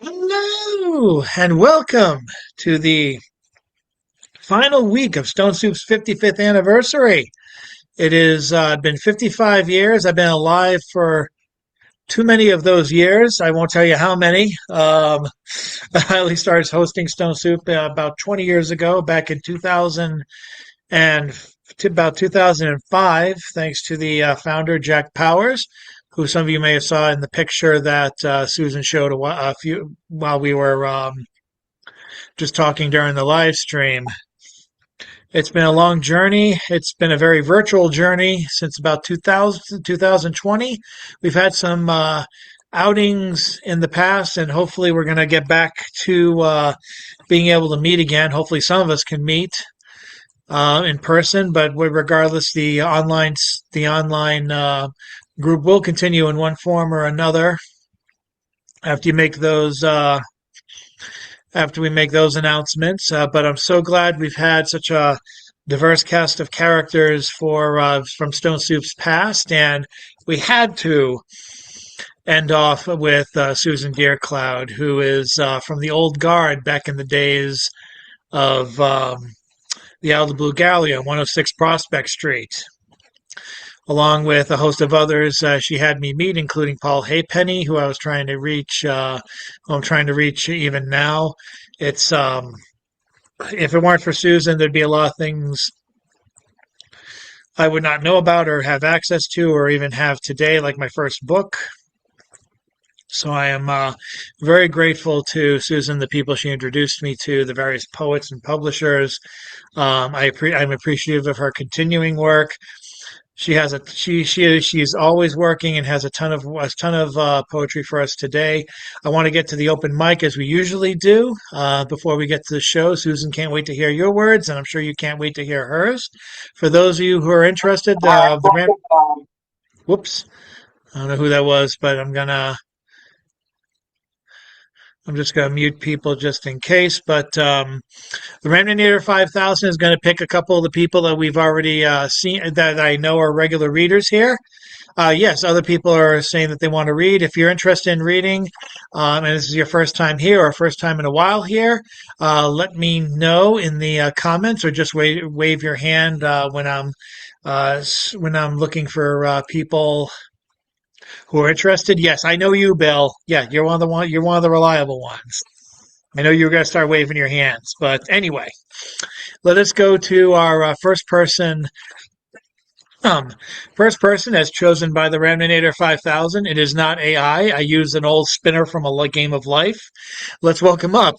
Hello and welcome to the final week of Stone Soup's 55th anniversary. It has been 55 years. I've been alive for too many of those years. I won't tell you how many. I only started hosting Stone Soup about 20 years ago, back in 2000 and to about 2005, thanks to the founder, Jack Powers, who some of you may have saw in the picture that Susan showed a few while we were just talking during the live stream. It's been a long journey. It's been a very virtual journey since about 2000, 2020. We've had some outings in the past, and hopefully, we're going to get back to being able to meet again. Hopefully, some of us can meet in person, but regardless, the online group will continue in one form or another after you make those after we make those announcements. But I'm so glad we've had such a diverse cast of characters from Stone Soup's past, and we had to end off with Susan Deercloud, who is from the old guard back in the days of the Al Blue Galley on 106 Prospect Street. Along with a host of others, she had me meet, including Paul Haypenny, who I was trying to reach, who I'm trying to reach even now. It's if it weren't for Susan, there'd be a lot of things I would not know about or have access to or even have today, like my first book. So I am very grateful to Susan, the people she introduced me to, the various poets and publishers. I'm appreciative of her continuing work. She's always working and has a ton of poetry for us today. I want to get to the open mic as we usually do before we get to the show. Susan can't wait to hear your words, and I'm sure you can't wait to hear hers. For those of you who are interested, whoops, I don't know who that was, but I'm just gonna mute people just in case. But the Remnant 5000 is going to pick a couple of the people that we've already seen that I know are regular readers here. Yes, other people are saying that they want to read. If you're interested in reading, and this is your first time here or first time in a while here, let me know in the comments or just wave your hand when I'm looking for people who are interested. Yes, I know you, Bill. Yeah, you're one of the reliable ones. I know you were going to start waving your hands, but anyway, let us go to our um, first person as chosen by the Ramnator 5000. It is not AI. I use an old spinner from a game of life. Let's welcome up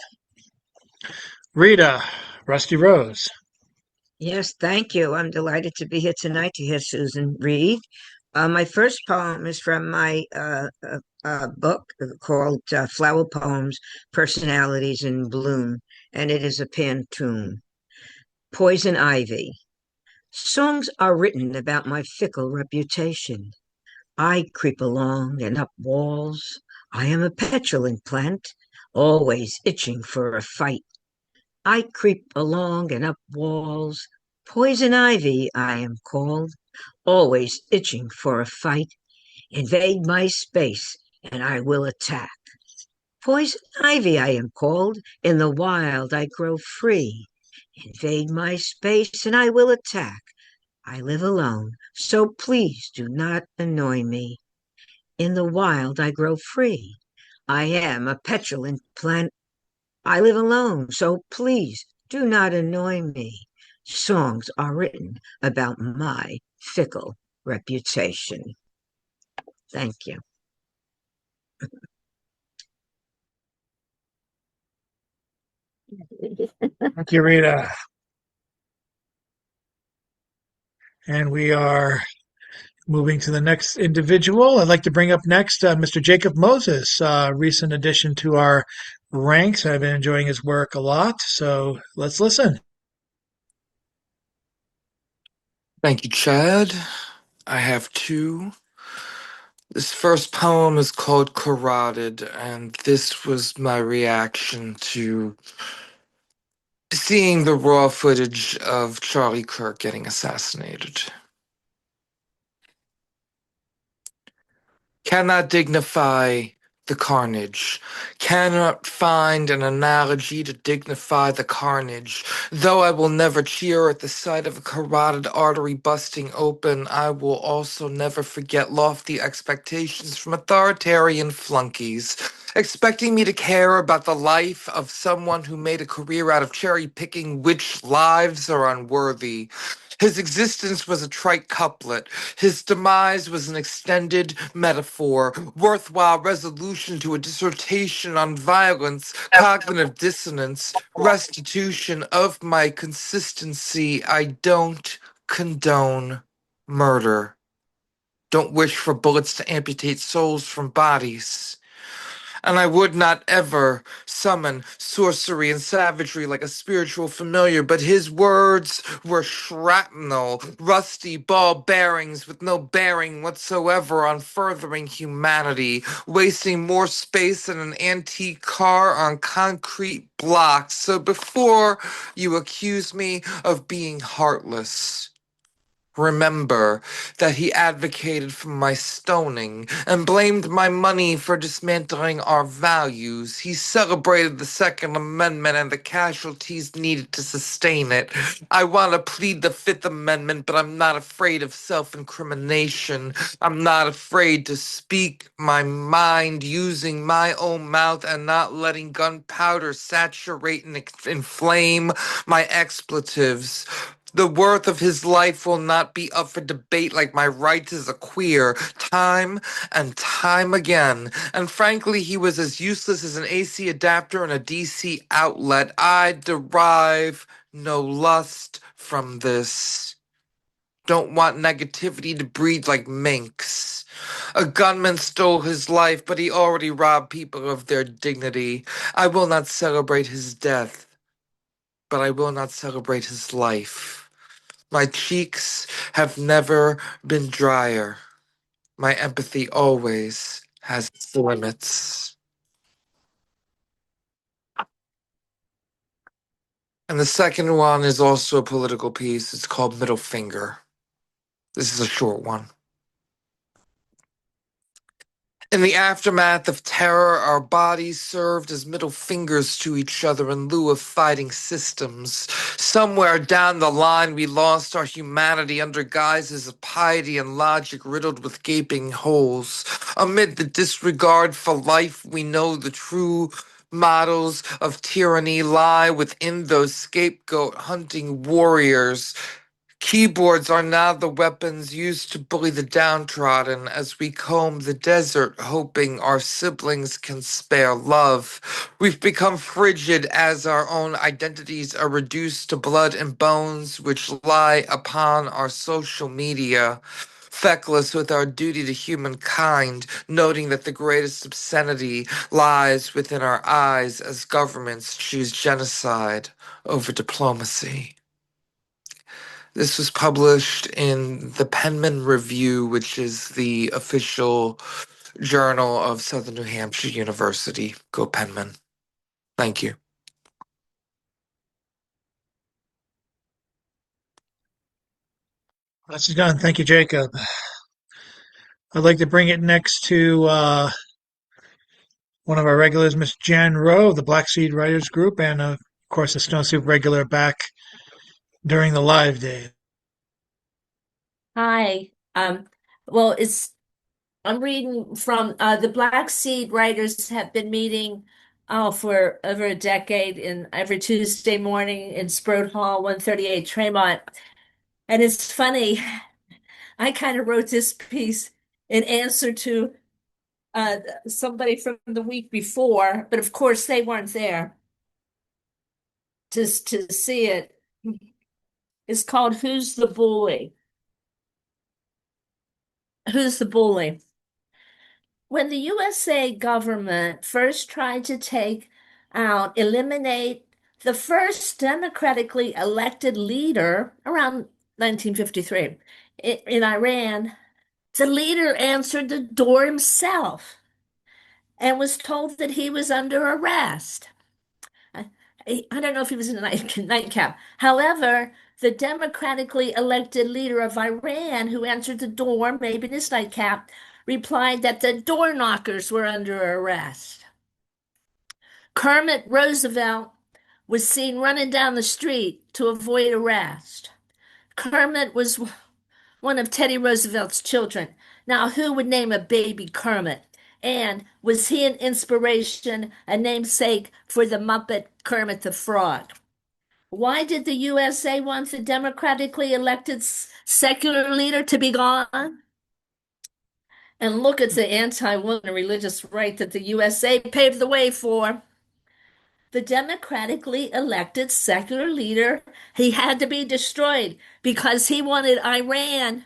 Rita Rusty Rose. Yes, thank you. I'm delighted to be here tonight to hear Susan read. My first poem is from my book called Flower Poems, Personalities in Bloom, and it is a pantoum. Poison Ivy. Songs are written about my fickle reputation. I creep along and up walls. I am a petulant plant, always itching for a fight. I creep along and up walls. Poison ivy, I am called, always itching for a fight. Invade my space, and I will attack. Poison ivy, I am called. In the wild, I grow free. Invade my space, and I will attack. I live alone, so please do not annoy me. In the wild, I grow free. I am a petulant plant. I live alone, so please do not annoy me. Songs are written about my fickle reputation. Thank you. Thank you, Rita. And we are moving to the next individual. I'd like to bring up next Mr. Jacob Moses, recent addition to our ranks. I've been enjoying his work a lot, so let's listen. Thank you, Chad. I have two. This first poem is called Carotid, and this was my reaction to seeing the raw footage of Charlie Kirk getting assassinated. Cannot dignify the carnage. Cannot find an analogy to dignify the carnage. Though I will never cheer at the sight of a carotid artery busting open, I will also never forget lofty expectations from authoritarian flunkies, expecting me to care about the life of someone who made a career out of cherry picking which lives are unworthy. His existence was a trite couplet. His demise was an extended metaphor, worthwhile resolution to a dissertation on violence, cognitive dissonance, restitution of my consistency. I don't condone murder. Don't wish for bullets to amputate souls from bodies. And I would not ever summon sorcery and savagery like a spiritual familiar, but his words were shrapnel, rusty ball bearings with no bearing whatsoever on furthering humanity, wasting more space than an antique car on concrete blocks. So before you accuse me of being heartless, remember that he advocated for my stoning and blamed my money for dismantling our values. He celebrated the Second Amendment and the casualties needed to sustain it. I want to plead the Fifth Amendment, but I'm not afraid of self-incrimination. I'm not afraid to speak my mind using my own mouth and not letting gunpowder saturate and inflame my expletives. The worth of his life will not be up for debate like my rights as a queer, time and time again. And frankly, he was as useless as an AC adapter and a DC outlet. I derive no lust from this. Don't want negativity to breed like minks. A gunman stole his life, but he already robbed people of their dignity. I will not celebrate his death, but I will not celebrate his life. My cheeks have never been drier. My empathy always has its limits. And the second one is also a political piece. It's called Middle Finger. This is a short one. In the aftermath of terror, our bodies served as middle fingers to each other in lieu of fighting systems. Somewhere down the line, we lost our humanity under guises of piety and logic riddled with gaping holes. Amid the disregard for life, we know the true models of tyranny lie within those scapegoat hunting warriors. Keyboards are now the weapons used to bully the downtrodden as we comb the desert, hoping our siblings can spare love. We've become frigid as our own identities are reduced to blood and bones, which lie upon our social media. Feckless with our duty to humankind, noting that the greatest obscenity lies within our eyes as governments choose genocide over diplomacy. This was published in the Penman Review, which is the official journal of Southern New Hampshire University. Go Penman. Thank you. That's done. Thank you, Jacob. I'd like to bring it next to one of our regulars, Miss Jan Rowe, of the Black Seed Writers Group, and of course, a Stone Soup regular back during the live day. Hi. Well, it's I'm reading from the Black Seed Writers have been meeting for over a decade in every Tuesday morning in Sproat Hall, 138 Tremont. And it's funny, I kind of wrote this piece in answer to somebody from the week before, but of course they weren't there to see it. It's called Who's the Bully? Who's the Bully? When the USA government first tried to eliminate the first democratically elected leader around 1953 in Iran, the leader answered the door himself and was told that he was under arrest. I, I don't know if he was in a nightcap. However, the democratically elected leader of Iran, who answered the door, maybe in his nightcap, replied that the door knockers were under arrest. Kermit Roosevelt was seen running down the street to avoid arrest. Kermit was one of Teddy Roosevelt's children. Now, who would name a baby Kermit? And was he an inspiration, a namesake for the Muppet Kermit the Frog? Why did the USA want the democratically elected secular leader to be gone? And look at the anti-woman religious right that the USA paved the way for. The democratically elected secular leader, he had to be destroyed because he wanted Iran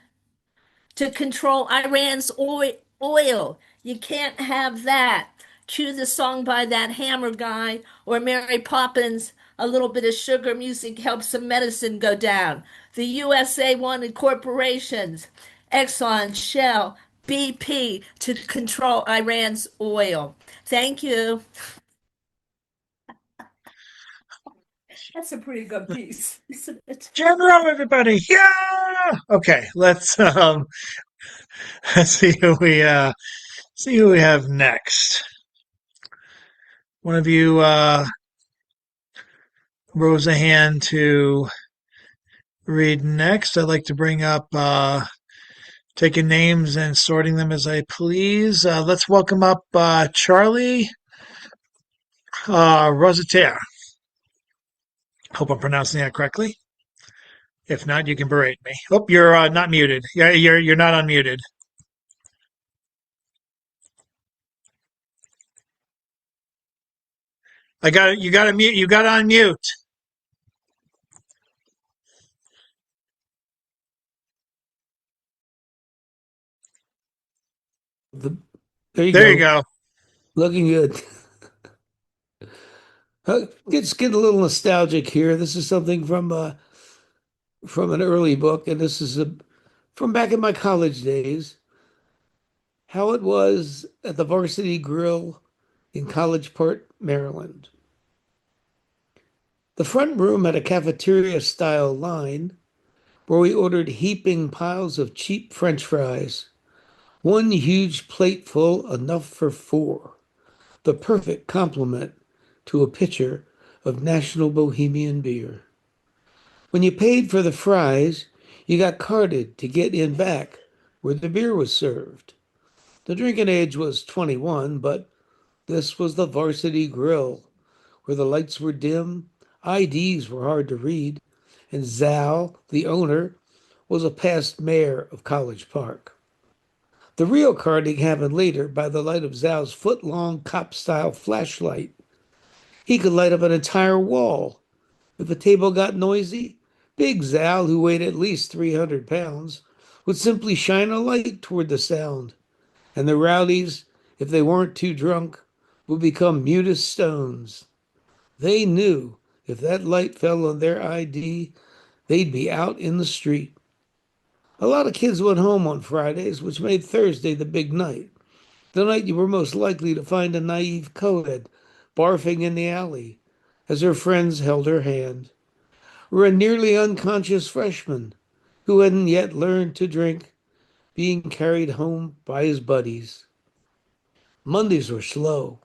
to control Iran's oil. You can't have that. Cue the song by that Hammer guy or Mary Poppins. A little bit of sugar music helps the medicine go down. The USA wanted corporations, Exxon, Shell, BP, to control Iran's oil. Thank you. That's a pretty good piece, isn't it? General, everybody. Yeah. Okay, let's see who we have next. One of you rose a hand to read next. I'd like to bring up taking names and sorting them as I please. Let's welcome up Charlie Rosatere. Hope I'm pronouncing that correctly. If not, you can berate me. Oh, you're not muted. Yeah, you're not unmuted. I got it. You got to mute. You got to unmute. The, there you There you go. go. Looking good. Let's get a little nostalgic here. This is something from an early book, and this is from back in my college days. How it was at the Varsity Grill in College Park, Maryland. The front room had a cafeteria style line where we ordered heaping piles of cheap French fries. One huge plateful, enough for four. The perfect complement to a pitcher of National Bohemian beer. When you paid for the fries, you got carded to get in back where the beer was served. The drinking age was 21, but this was the Varsity Grill, where the lights were dim, IDs were hard to read, and Zal, the owner, was a past mayor of College Park. The real carding happened later by the light of Zal's foot-long cop-style flashlight. He could light up an entire wall. If a table got noisy, Big Zal, who weighed at least 300 pounds, would simply shine a light toward the sound, and the rowdies, if they weren't too drunk, would become mute as stones. They knew if that light fell on their ID, they'd be out in the street. A lot of kids went home on Fridays, which made Thursday the big night, the night you were most likely to find a naive co-ed barfing in the alley as her friends held her hand, or a nearly unconscious freshman who hadn't yet learned to drink being carried home by his buddies. Mondays were slow,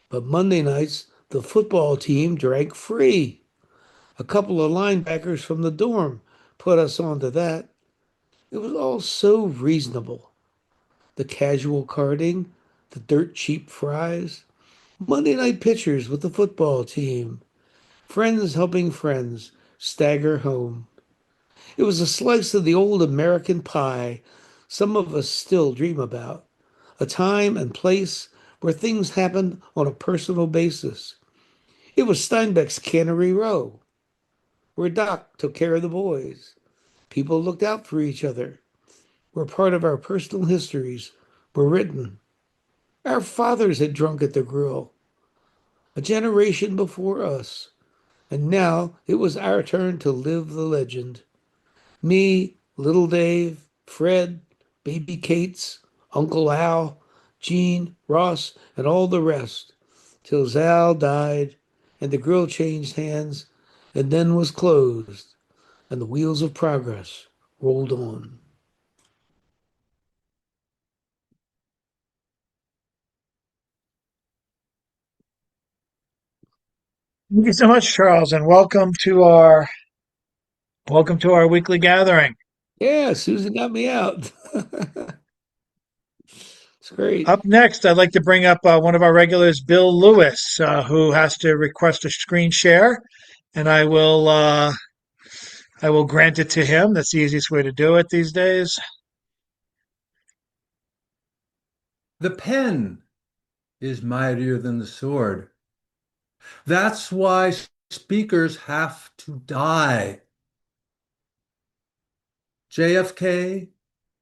but Monday nights the football team drank free. A couple of linebackers from the dorm put us onto that. It was all so reasonable. The casual carding, the dirt cheap fries, Monday night pictures with the football team, friends helping friends stagger home. It was a slice of the old American pie some of us still dream about, a time and place where things happened on a personal basis. It was Steinbeck's Cannery Row, where Doc took care of the boys. People looked out for each other, where part of our personal histories were written. Our fathers had drunk at the grill, a generation before us, and now it was our turn to live the legend. Me, Little Dave, Fred, Baby Kate's, Uncle Al, Gene, Ross, and all the rest, till Zal died and the grill changed hands and then was closed, and the wheels of progress rolled on. Thank you so much, Charles, and welcome to our weekly gathering. Yeah, Susan got me out. It's great. Up next, I'd like to bring up one of our regulars, Bill Lewis, who has to request a screen share, and I will grant it to him. That's the easiest way to do it these days. The pen is mightier than the sword. That's why speakers have to die. JFK,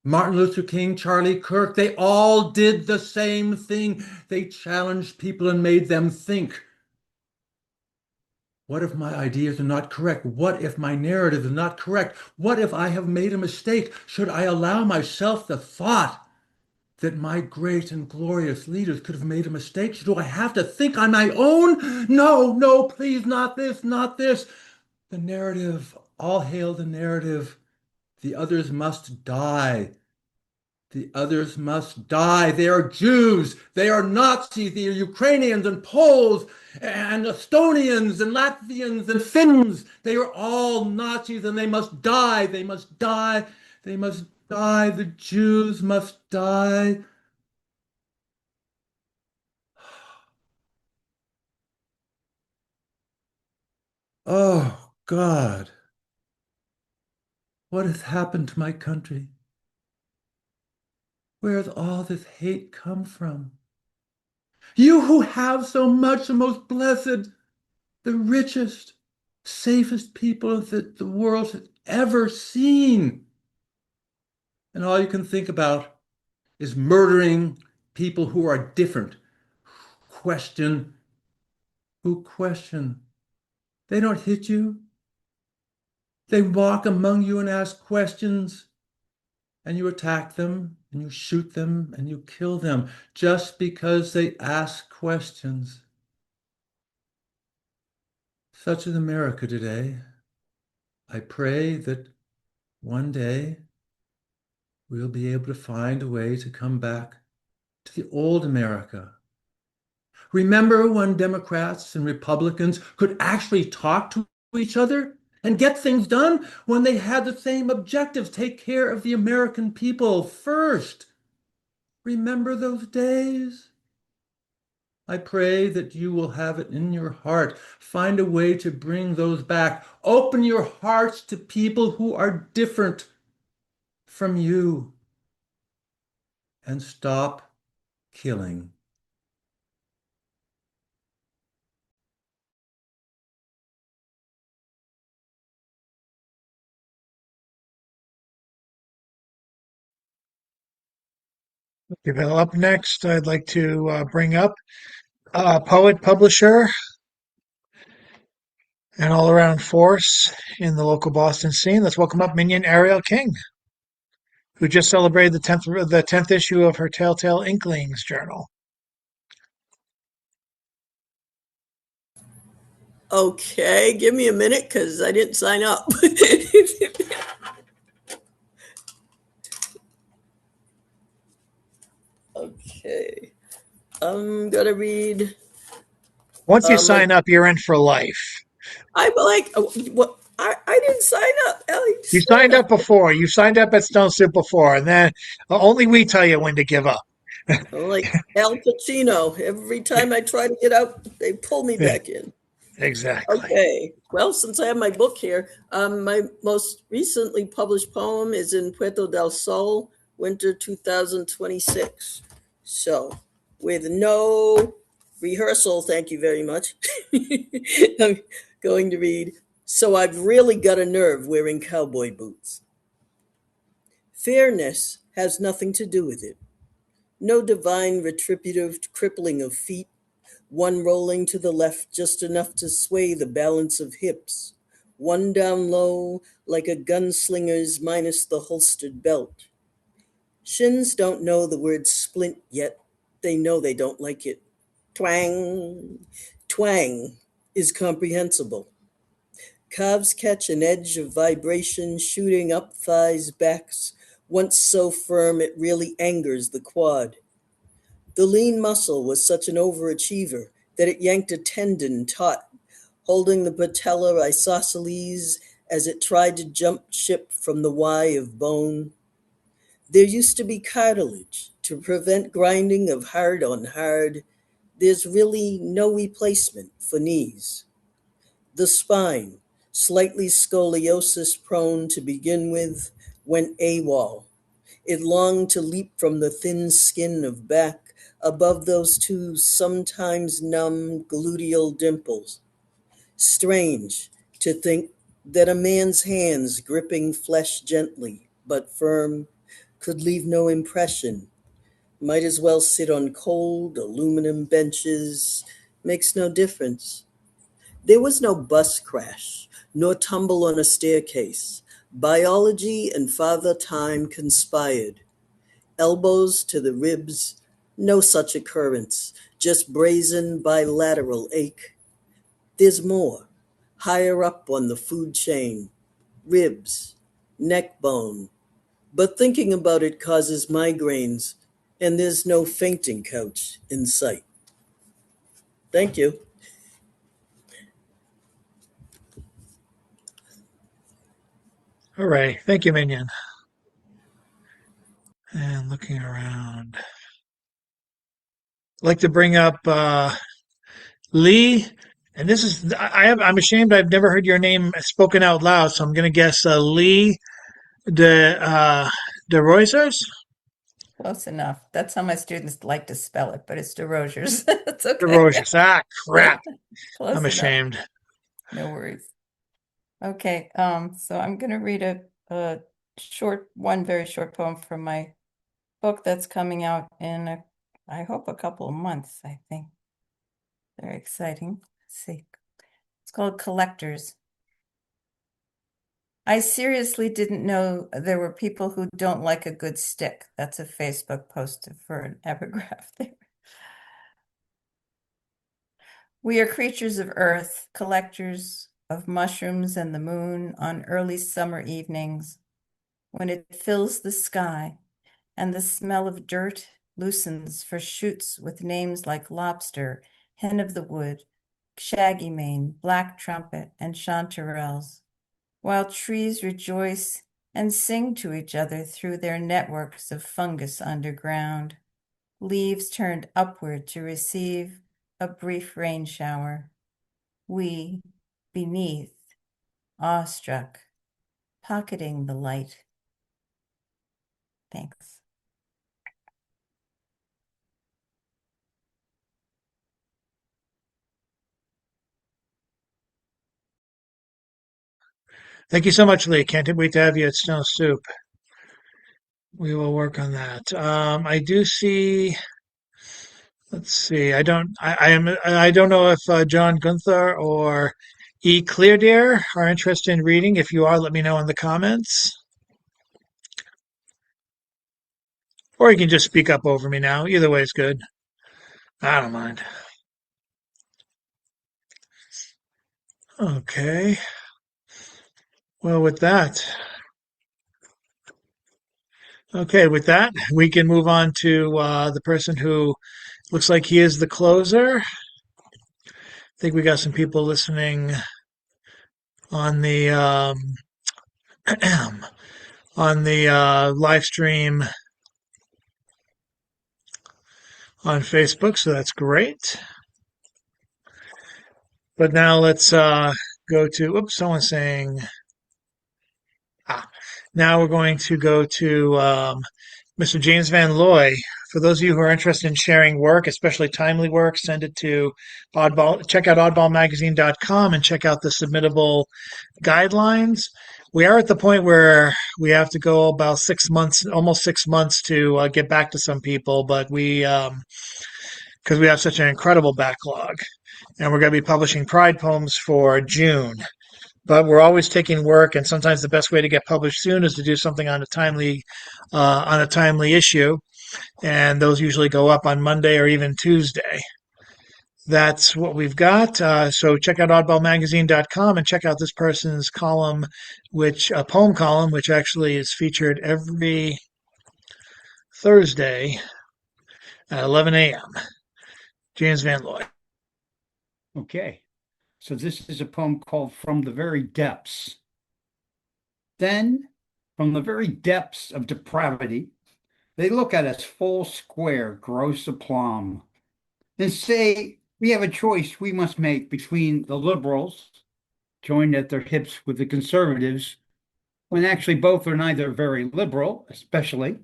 Martin Luther King, Charlie Kirk, they all did the same thing. They challenged people and made them think. What if my ideas are not correct? What if my narrative is not correct? What if I have made a mistake? Should I allow myself the thought that my great and glorious leaders could have made a mistake? Do I have to think on my own? No, no, please, not this, not this. The narrative, all hail the narrative. The others must die. The others must die. They are Jews. They are Nazis. They are Ukrainians and Poles and Estonians and Latvians and Finns. They are all Nazis and they must die. They must die. They must die. The Jews must die. Oh, God, what has happened to my country? Where has all this hate come from? You who have so much, the most blessed, the richest, safest people that the world has ever seen. And all you can think about is murdering people who are different. Question, who question? They don't hit you. They walk among you and ask questions, and you attack them, and you shoot them, and you kill them just because they ask questions. Such is America today. I pray that one day we'll be able to find a way to come back to the old America. Remember when Democrats and Republicans could actually talk to each other and get things done when they had the same objectives, take care of the American people first. Remember those days? I pray that you will have it in your heart. Find a way to bring those back. Open your hearts to people who are different from you and stop killing. Okay, Bill. Up next, I'd like to bring up poet, publisher, and all-around force in the local Boston scene. Let's welcome up Minion Ariel King, who just celebrated the tenth issue of her Telltale Inklings journal. Okay, give me a minute because I didn't sign up. Okay, I'm gonna read. Once you My sign up, you're in for life. I'm like, what? I didn't sign up, Ellie. You Slow signed down. up before. You signed up at Stone Soup before, and then only we tell you when to give up. I'm like Al Pacino. Every time I try to get out, they pull me back in. Exactly. Okay. Well, since I have my book here, my most recently published poem is in Puerto del Sol, winter 2026. So, with no rehearsal, thank you very much. I'm going to read. So, I've really got a nerve wearing cowboy boots. Fairness has nothing to do with it. No divine retributive crippling of feet, one rolling to the left just enough to sway the balance of hips, one down low like a gunslinger's minus the holstered belt. Shins don't know the word splint yet. They know they don't like it. Twang, twang is comprehensible. Calves catch an edge of vibration shooting up thighs' backs, once so firm it really angers the quad. The lean muscle was such an overachiever that it yanked a tendon taut, holding the patella isosceles as it tried to jump ship from the Y of bone. There used to be cartilage to prevent grinding of hard on hard. There's really no replacement for knees. The spine, slightly scoliosis prone to begin with, went AWOL. It longed to leap from the thin skin of back above those two sometimes numb gluteal dimples. Strange to think that a man's hands gripping flesh gently but firm could leave no impression. Might as well sit on cold aluminum benches. Makes no difference. There was no bus crash, nor tumble on a staircase. Biology and Father Time conspired. Elbows to the ribs, no such occurrence, just brazen bilateral ache. There's more, higher up on the food chain, ribs, neck bone. But thinking about it causes migraines, and there's no fainting couch in sight. Thank you. All right. Thank you, Minion. And looking around. I'd like to bring up Lee. And this is, I'm ashamed I've never heard your name spoken out loud, so I'm going to guess Lee de Roisers? Close enough. That's how my students like to spell it, but it's DeRogers. It's De okay. Roisers. Ah, crap. Close I'm enough. ashamed. No worries. Okay, so I'm gonna read a one very short poem from my book that's coming out in I hope a couple of months, I think. Very exciting. Let's see. It's called Collectors. I seriously didn't know there were people who don't like a good stick. That's a Facebook post for an epigraph there. We are creatures of earth, collectors of mushrooms and the moon on early summer evenings when it fills the sky and the smell of dirt loosens for shoots with names like lobster, hen of the wood, shaggy mane, black trumpet, and chanterelles, while trees rejoice and sing to each other through their networks of fungus underground, leaves turned upward to receive a brief rain shower. We, beneath, awestruck, pocketing the light. Thanks. Thank you so much, Lee. Can't wait to have you at Snow Soup. We will work on that. I do see. Let's see. I don't know if John Gunther or E. Cleardear are interested in reading. If you are, let me know in the comments. Or you can just speak up over me now. Either way is good. I don't mind. Okay. Well, with that, we can move on to the person who looks like he is the closer. I think we got some people listening on the on the live stream on Facebook, so that's great. But now let's go to. Oops, someone's saying. Now we're going to go to Mr. James Van Loy. For those of you who are interested in sharing work, especially timely work, send it to Oddball. Check out oddballmagazine.com and check out the submittable guidelines. We are at the point where we have to go about 6 months, almost 6 months to get back to some people, but because we have such an incredible backlog, and we're going to be publishing Pride poems for June. But we're always taking work, and sometimes the best way to get published soon is to do something on a timely issue, and those usually go up on Monday or even Tuesday. That's what we've got. So check out oddballmagazine.com and check out this person's column, a poem column, which actually is featured every Thursday at 11 a.m. James Van Loy. Okay. So this is a poem called From the Very Depths. Then, from the very depths of depravity, they look at us full square, gross aplomb, and say we have a choice we must make between the liberals, joined at their hips with the conservatives, when actually both are neither very liberal, especially,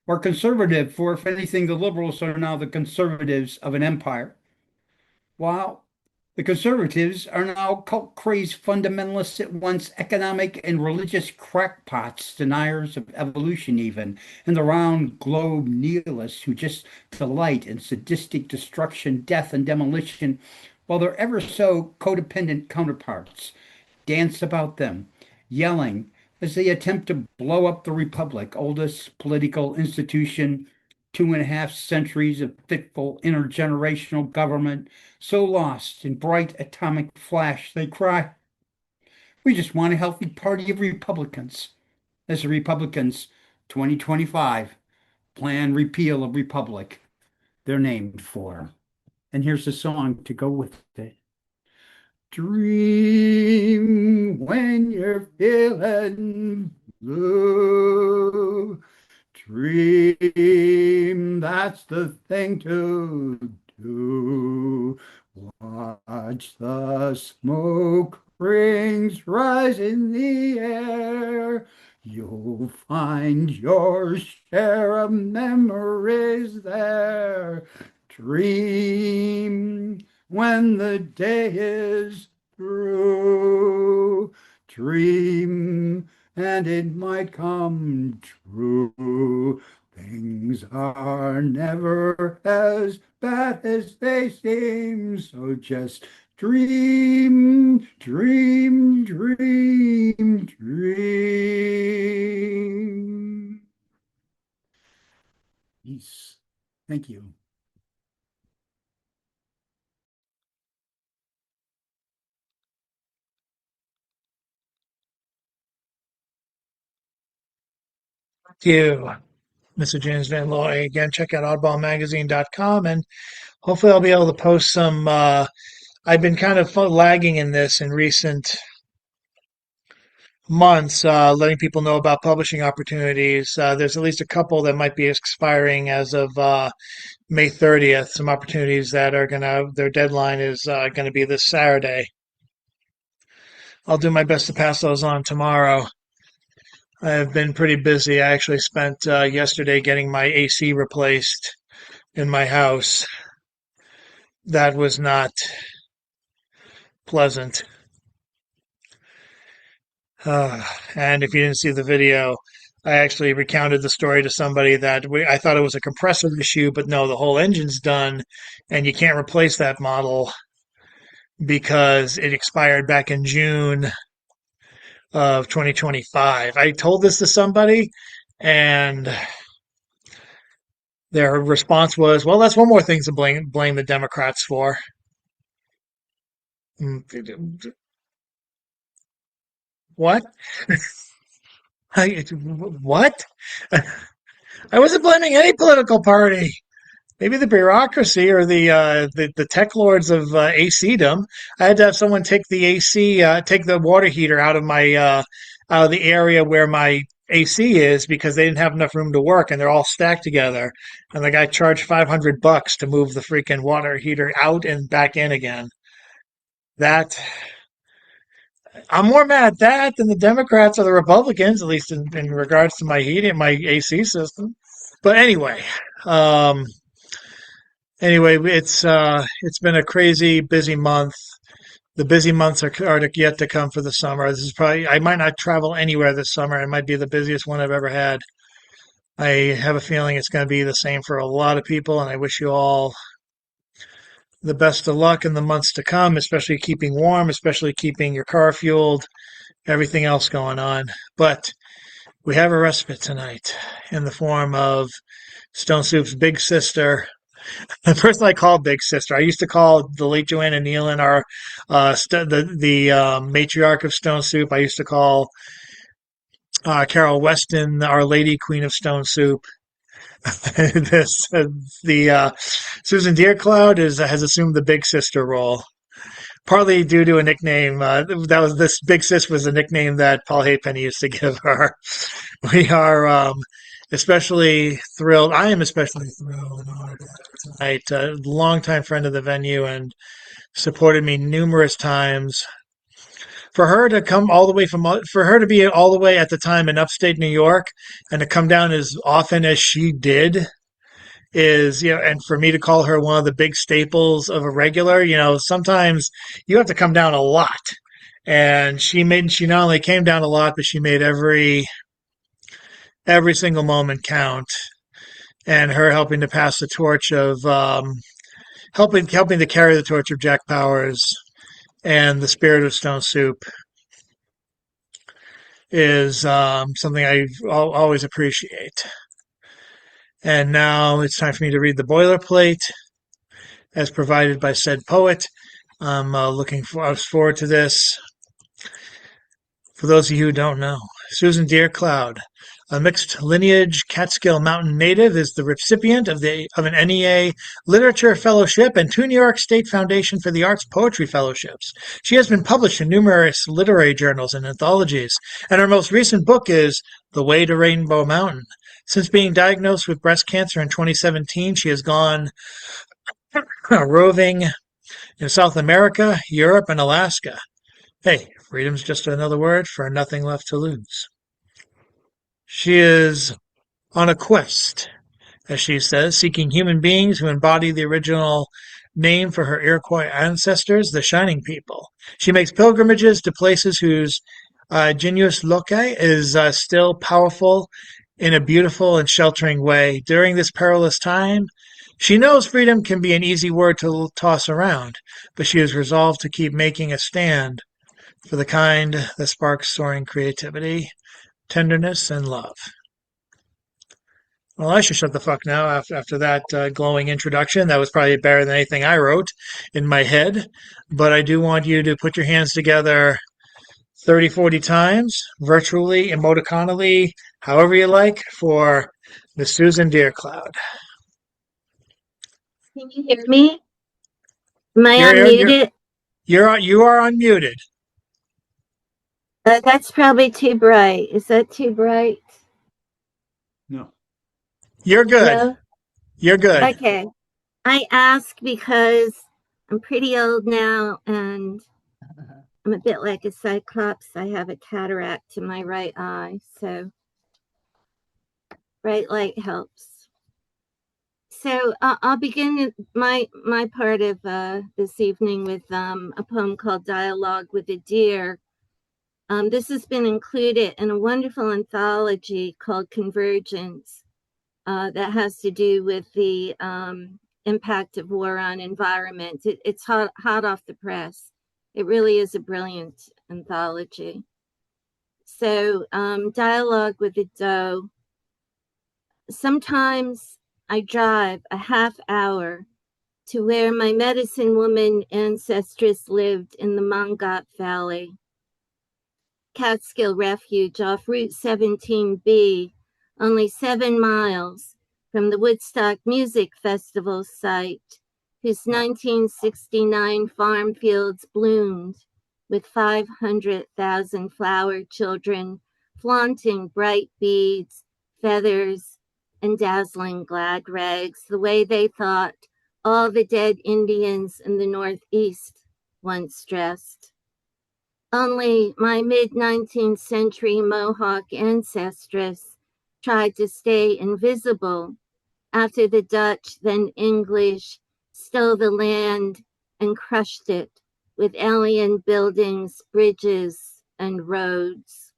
or conservative, for if anything, the liberals are now the conservatives of an empire, while the conservatives are now cult-crazed fundamentalists at once economic and religious crackpots, deniers of evolution even, and the round globe nihilists who just delight in sadistic destruction, death, and demolition, while their ever so codependent counterparts dance about them, yelling as they attempt to blow up the Republic, oldest political institution, 2.5 centuries of fitful intergenerational government, so lost in bright atomic flash, they cry, we just want a healthy party of Republicans. As the Republicans 2025 plan repeal of Republic they're named for. And here's a song to go with it. Dream when you're feeling blue. Dream, that's the thing to do. Watch the smoke rings rise in the air. You'll find your share of memories there. Dream when the day is through. Dream and it might come true. Things are never as bad as they seem, so just dream, dream, dream, dream. Peace. Thank you. Thank you, Mr. James Van Loy. Again, check out oddballmagazine.com, and hopefully I'll be able to post some. I've been kind of lagging in this in recent months, letting people know about publishing opportunities. There's at least a couple that might be expiring as of May 30th. Some opportunities that are their deadline is gonna be this Saturday. I'll do my best to pass those on tomorrow. I've been pretty busy. I actually spent yesterday getting my AC replaced in my house. That was not pleasant. Uh, and if you didn't see the video, I actually recounted the story to somebody that I thought it was a compressor issue, but no, the whole engine's done, and you can't replace that model because it expired back in June of 2025. I told this to somebody, and their response was, "Well, that's one more thing to blame the Democrats for." What? What? I wasn't blaming any political party. Maybe the bureaucracy or the tech lords of ACdom. I had to have someone take the AC, take the water heater out of my out of the area where my AC is because they didn't have enough room to work, and they're all stacked together. And the guy charged $500 to move the freaking water heater out and back in again. That I'm more mad at that than the Democrats or the Republicans, at least in regards to my heating, my AC system. But um, anyway, it's been a crazy busy month. The busy months are yet to come for the summer. This is probably I might not travel anywhere this summer. It might be the busiest one I've ever had. I have a feeling it's going to be the same for a lot of people, and I wish you all the best of luck in the months to come, especially keeping warm, especially keeping your car fueled, everything else going on. But we have a respite tonight in the form of Stone Soup's big sister. The person I call Big Sister, I used to call the late Joanna Nealon our the matriarch of Stone Soup. I used to call Carol Weston Our Lady Queen of Stone Soup. The Susan Deercloud has assumed the Big Sister role. partly due to a nickname. That was this Big Sis was a nickname that Paul Halfpenny used to give her. We are especially thrilled. I am especially thrilled and honored to have her tonight. A longtime friend of the venue and supported me numerous times. For her to come all the way for her to be all the way at the time in upstate New York and to come down as often as she did is, and for me to call her one of the big staples of a regular, sometimes you have to come down a lot. And she not only came down a lot, but she made every single moment count. And her helping to pass the torch of, helping to carry the torch of Jack Powers and the spirit of Stone Soup is something always appreciate. And now it's time for me to read the boilerplate as provided by said poet. I'm I was forward to this. For those of you who don't know, Susan Deercloud, a mixed lineage Catskill Mountain native, is the recipient of an NEA Literature Fellowship and two New York State Foundation for the Arts Poetry Fellowships. She has been published in numerous literary journals and anthologies, and her most recent book is The Way to Rainbow Mountain. Since being diagnosed with breast cancer in 2017, she has gone roving in South America, Europe, and Alaska. Hey, freedom's just another word for nothing left to lose. She is on a quest, as she says, seeking human beings who embody the original name for her Iroquois ancestors, the Shining People. She makes pilgrimages to places whose genius loci is still powerful in a beautiful and sheltering way. During this perilous time, she knows freedom can be an easy word to toss around, but she is resolved to keep making a stand for the kind that sparks soaring creativity, tenderness, and love. Well, I should shut the fuck now after that glowing introduction. That was probably better than anything I wrote in my head. But I do want you to put your hands together 30, 40 times, virtually, emoticonally, however you like, for Miss Susan Deercloud. Can you hear me? Am I You're, you're, unmuted? you are unmuted. That's probably too bright. Is that too bright? No. You're good. No? You're good. Okay. I ask because I'm pretty old now and I'm a bit like a cyclops. I have a cataract in my right eye, so bright light helps. So I'll begin my part of this evening with a poem called Dialogue with a Deer. This has been included in a wonderful anthology called Convergence that has to do with the impact of war on environment. It's hot off the press. It really is a brilliant anthology. So, Dialogue with a Doe. Sometimes I drive a half hour to where my medicine woman ancestress lived in the Mongat Valley. Catskill Refuge off Route 17B, only 7 miles from the Woodstock Music Festival site, whose 1969 farm fields bloomed with 500,000 flower children flaunting bright beads, feathers, and dazzling glad rags, the way they thought all the dead Indians in the Northeast once dressed. Only my mid-19th century Mohawk ancestress tried to stay invisible after the Dutch, then English, stole the land and crushed it with alien buildings, bridges, and roads.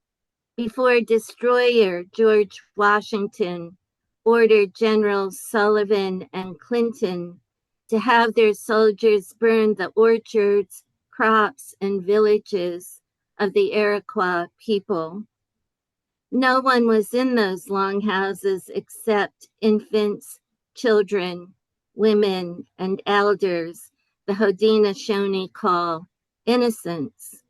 Before destroyer George Washington ordered Generals Sullivan and Clinton to have their soldiers burn the orchards, crops, and villages of the Iroquois people. No one was in those longhouses except infants, children, women, and elders, the Haudenosaunee call innocents,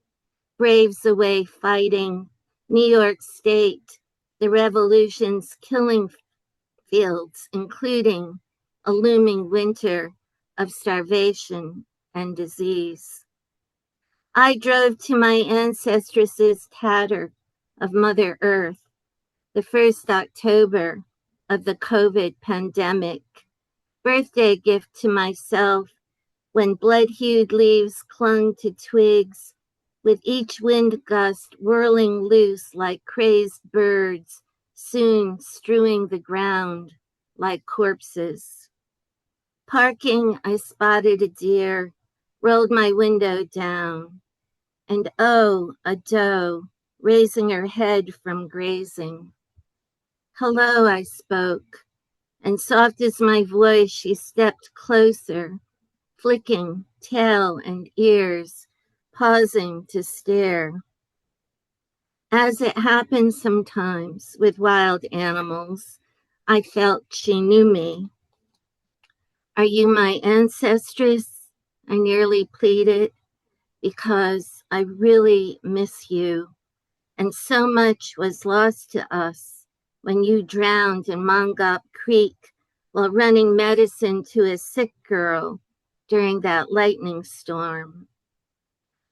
braves away fighting, New York State, the revolution's killing fields, including a looming winter of starvation and disease. I drove to my ancestress's tatter of Mother Earth, the first October of the COVID pandemic, birthday gift to myself when blood-hued leaves clung to twigs, with each wind gust whirling loose like crazed birds, soon strewing the ground like corpses. Parking, I spotted a deer, rolled my window down, and oh, a doe, raising her head from grazing. Hello, I spoke, and soft as my voice, she stepped closer, flicking tail and ears, pausing to stare. As it happens sometimes with wild animals, I felt she knew me. Are you my ancestress? I nearly pleaded, because I really miss you, and so much was lost to us when you drowned in Mongop Creek while running medicine to a sick girl during that lightning storm.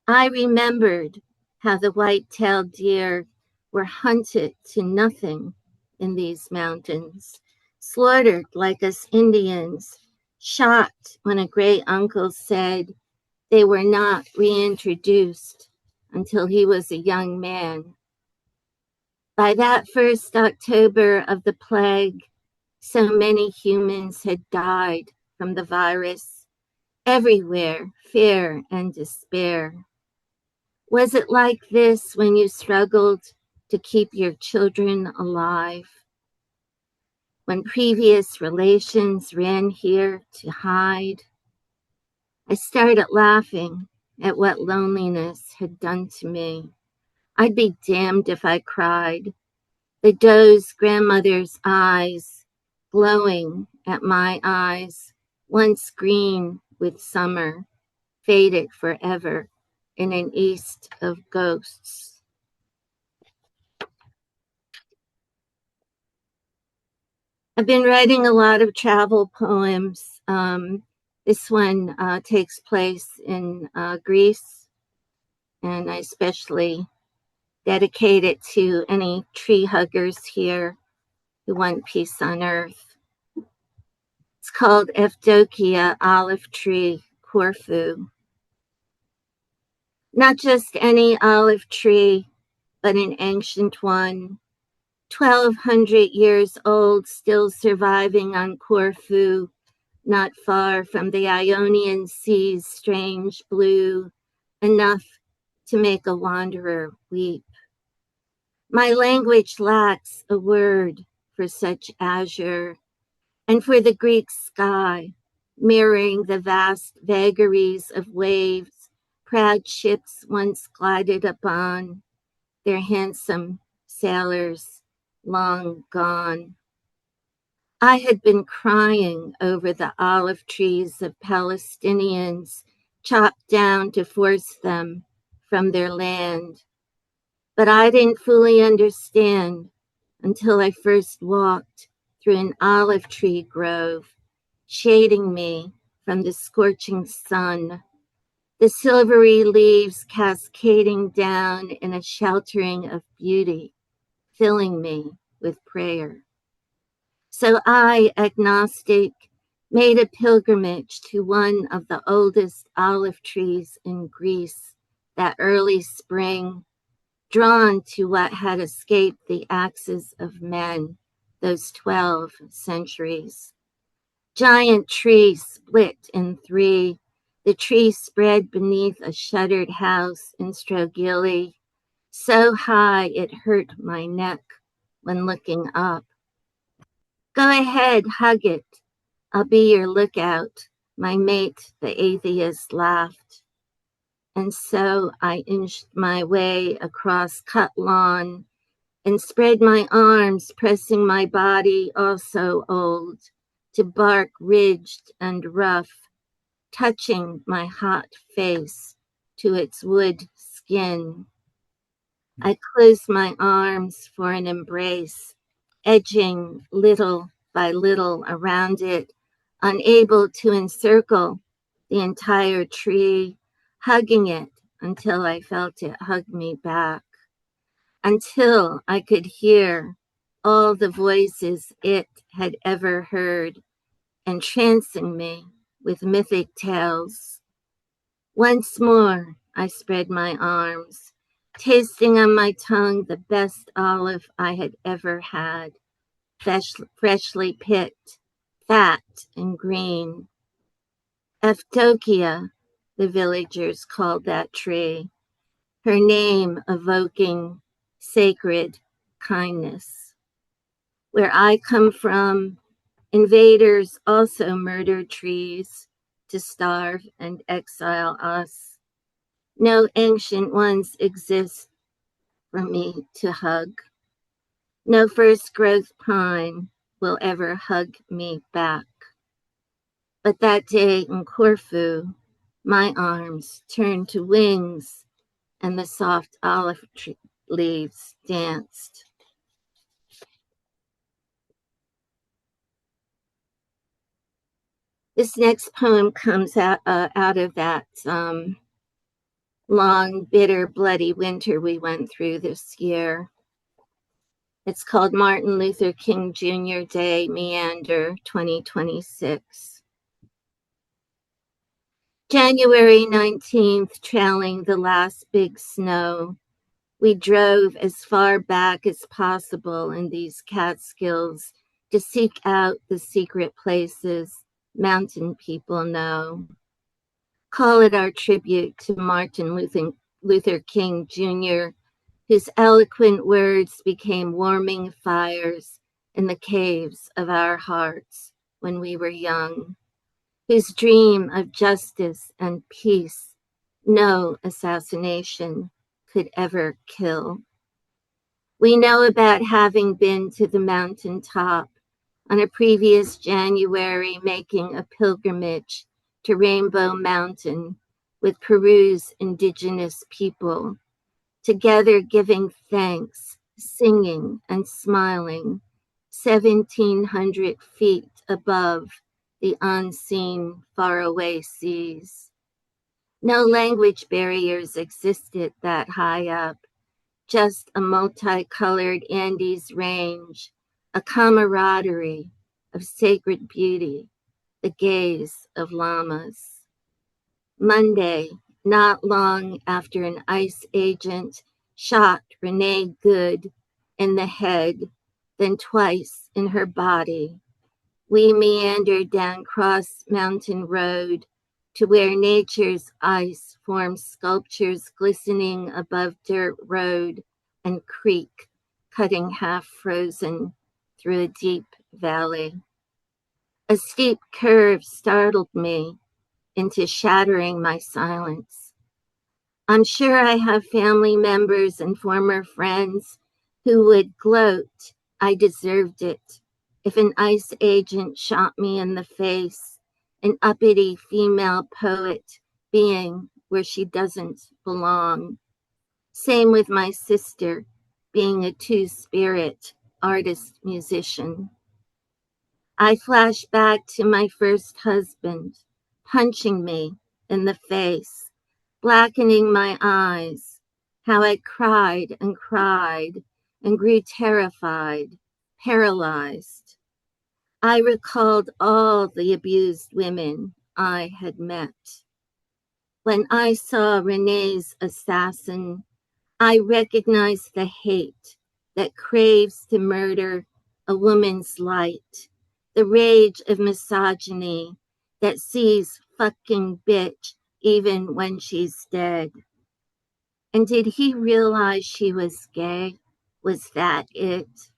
I remembered how the white-tailed deer were hunted to nothing in these mountains, slaughtered like us Indians, shot when a great uncle said they were not reintroduced until he was a young man. By that first October of the plague, so many humans had died from the virus. Everywhere, fear and despair. Was it like this when you struggled to keep your children alive? When previous relations ran here to hide? I started laughing at what loneliness had done to me. I'd be damned if I cried. The doe's grandmother's eyes, glowing at my eyes, once green with summer, faded forever in an east of ghosts. I've been writing a lot of travel poems. This one takes place in Greece, and I especially dedicate it to any tree huggers here who want peace on earth. It's called Evdokia Olive Tree, Corfu. Not just any olive tree, but an ancient one, 1,200 years old, still surviving on Corfu, not far from the Ionian Sea's strange blue, enough to make a wanderer weep. My language lacks a word for such azure, and for the Greek sky, mirroring the vast vagaries of waves proud ships once glided upon, their handsome sailors long gone. I had been crying over the olive trees of Palestinians chopped down to force them from their land. But I didn't fully understand until I first walked through an olive tree grove, shading me from the scorching sun, the silvery leaves cascading down in a sheltering of beauty, filling me with prayer. So I, agnostic, made a pilgrimage to one of the oldest olive trees in Greece that early spring, drawn to what had escaped the axes of men those 12 centuries. Giant tree split in three. The tree spread beneath a shuttered house in Strogili, so high it hurt my neck when looking up. Go ahead, hug it. I'll be your lookout, my mate, the atheist laughed. And so I inched my way across cut lawn and spread my arms, pressing my body, also old, to bark ridged and rough, touching my hot face to its wood skin. I closed my arms for an embrace, edging little by little around it, unable to encircle the entire tree, hugging it until I felt it hug me back, until I could hear all the voices it had ever heard, entrancing me with mythic tales. Once more, I spread my arms, tasting on my tongue the best olive I had ever had, freshly picked, fat and green. Evdokia, the villagers called that tree, her name evoking sacred kindness. Where I come from, invaders also murdered trees to starve and exile us. No ancient ones exist for me to hug. No first growth pine will ever hug me back. But that day in Corfu, my arms turned to wings and the soft olive leaves danced. This next poem comes out of that long, bitter, bloody winter we went through this year. It's called Martin Luther King Jr. Day Meander 2026. January 19th, trailing the last big snow, we drove as far back as possible in these Catskills to seek out the secret places mountain people know. Call it our tribute to Martin Luther King Jr., whose eloquent words became warming fires in the caves of our hearts when we were young, whose dream of justice and peace no assassination could ever kill. We know about having been to the mountaintop on a previous January, making a pilgrimage to Rainbow Mountain with Peru's indigenous people, together giving thanks, singing and smiling, 1,700 feet above the unseen faraway seas. No language barriers existed that high up, just a multicolored Andes range, a camaraderie of sacred beauty, the gaze of llamas. Monday, not long after an ICE agent shot Renee Good in the head, then twice in her body, we meandered down Cross Mountain Road to where nature's ice forms sculptures glistening above dirt road and creek, cutting half frozen through a deep valley. A steep curve startled me into shattering my silence. I'm sure I have family members and former friends who would gloat I deserved it if an ICE agent shot me in the face, an uppity female poet being where she doesn't belong. Same with my sister being a two-spirit artist musician. I flash back to my first husband punching me in the face, blackening my eyes, how I cried and grew terrified, paralyzed. I recalled all the abused women I had met. When I saw Renee's assassin, I recognized the hate that craves to murder a woman's light, the rage of misogyny that sees fucking bitch even when she's dead. And did he realize she was gay? Was that it?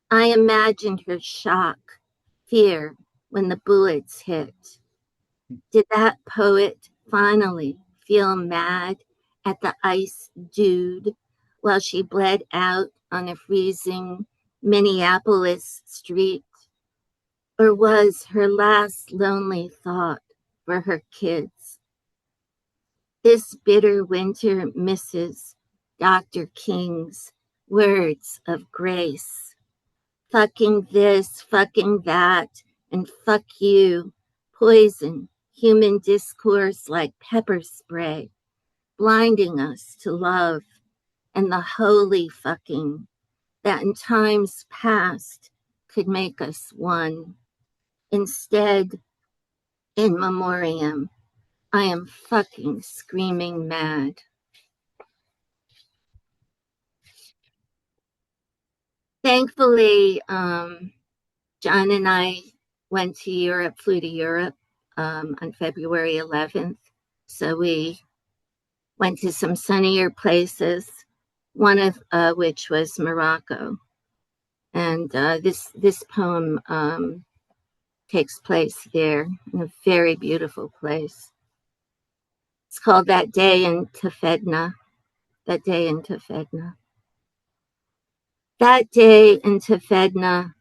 I imagined her shock, fear when the bullets hit. Did that poet finally feel mad at the ice dude while she bled out on a freezing Minneapolis street? Or was her last lonely thought for her kids? This bitter winter misses Dr. King's words of grace. Fucking this, fucking that, and fuck you. Poison human discourse like pepper spray. blinding us to love and the holy fucking that in times past could make us one. Instead, in memoriam, I am fucking screaming mad. Thankfully, John and I flew to Europe on February 11th. So we went to some sunnier places, one of which was Morocco. And this poem takes place there in a very beautiful place. It's called That Day in Tafedna. That Day in Tafedna. That day in Tafedna,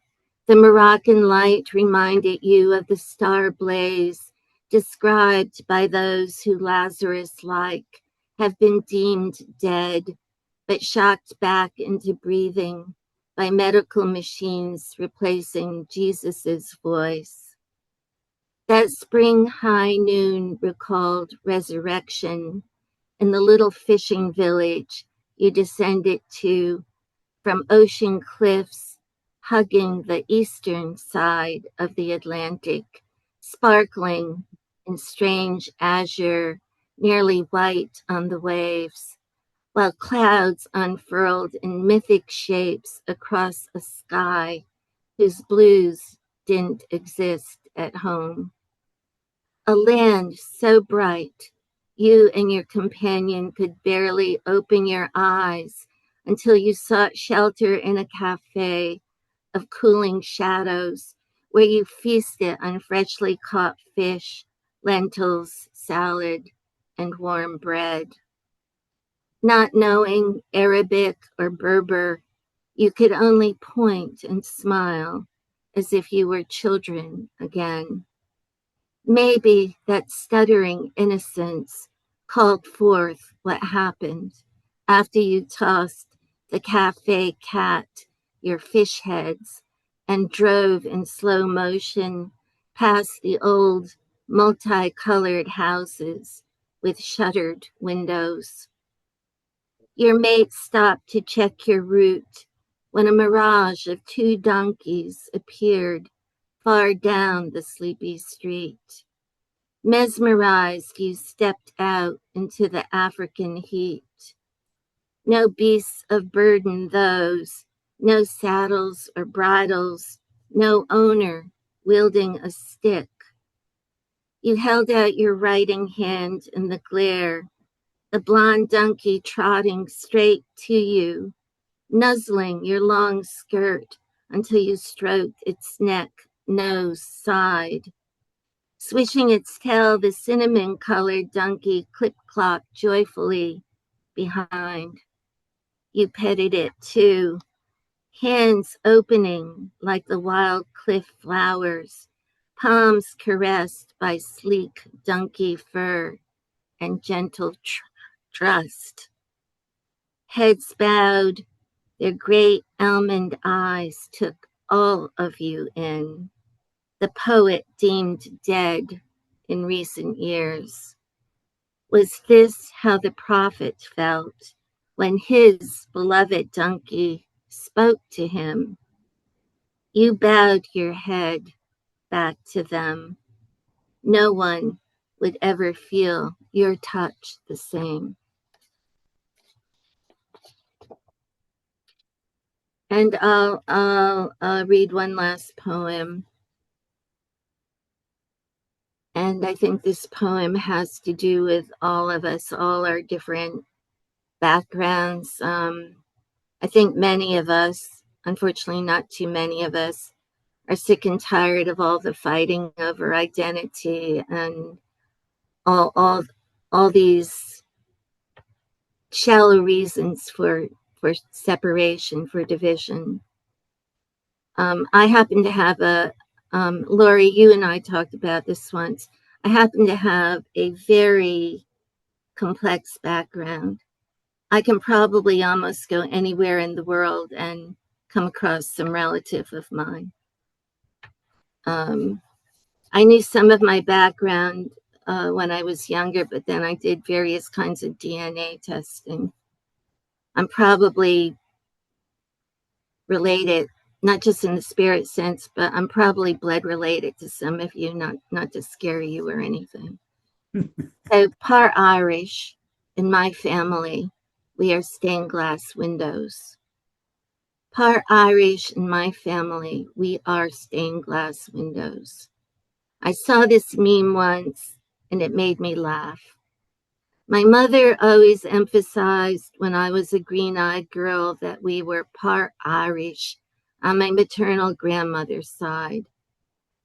the Moroccan light reminded you of the star blaze described by those who Lazarus-like have been deemed dead, but shocked back into breathing by medical machines replacing Jesus's voice. That spring high noon recalled resurrection in the little fishing village you descended to from ocean cliffs hugging the eastern side of the Atlantic, sparkling in strange azure, nearly white on the waves, while clouds unfurled in mythic shapes across a sky whose blues didn't exist at home. A land so bright, you and your companion could barely open your eyes until you sought shelter in a cafe of cooling shadows where you feasted on freshly caught fish, lentils, salad, and warm bread. Not knowing Arabic or Berber, you could only point and smile as if you were children again. Maybe that stuttering innocence called forth what happened after you tossed the cafe cat your fish heads and drove in slow motion past the old multicolored houses with shuttered windows. Your mate stopped to check your route when a mirage of two donkeys appeared far down the sleepy street. Mesmerized, you stepped out into the African heat. No beasts of burden those, no saddles or bridles, no owner wielding a stick. You held out your writing hand in the glare, the blonde donkey trotting straight to you, nuzzling your long skirt until you stroked its neck, nose, side. Swishing its tail, the cinnamon-colored donkey clip-clopped joyfully behind. You petted it too, hands opening like the wild cliff flowers, palms caressed by sleek donkey fur and gentle trust. Heads bowed, their great almond eyes took all of you in. The poet deemed dead in recent years. Was this how the prophet felt when his beloved donkey spoke to him? You bowed your head back to them. No one would ever feel your touch the same. And I'll read one last poem. And I think this poem has to do with all of us, all our different backgrounds. I think many of us, unfortunately not too many of us, are sick and tired of all the fighting over identity and all these shallow reasons for separation, for division. I happen to have Lori, you and I talked about this once. I happen to have a very complex background. I can probably almost go anywhere in the world and come across some relative of mine. I knew some of my background when I was younger, but then I did various kinds of DNA testing. I'm probably related, not just in the spirit sense, but I'm probably blood related to some of you, not to scare you or anything. So part Irish in my family, we are stained glass windows. Part Irish in my family, we are stained glass windows. I saw this meme once and it made me laugh. My mother always emphasized when I was a green-eyed girl that we were part Irish on my maternal grandmother's side.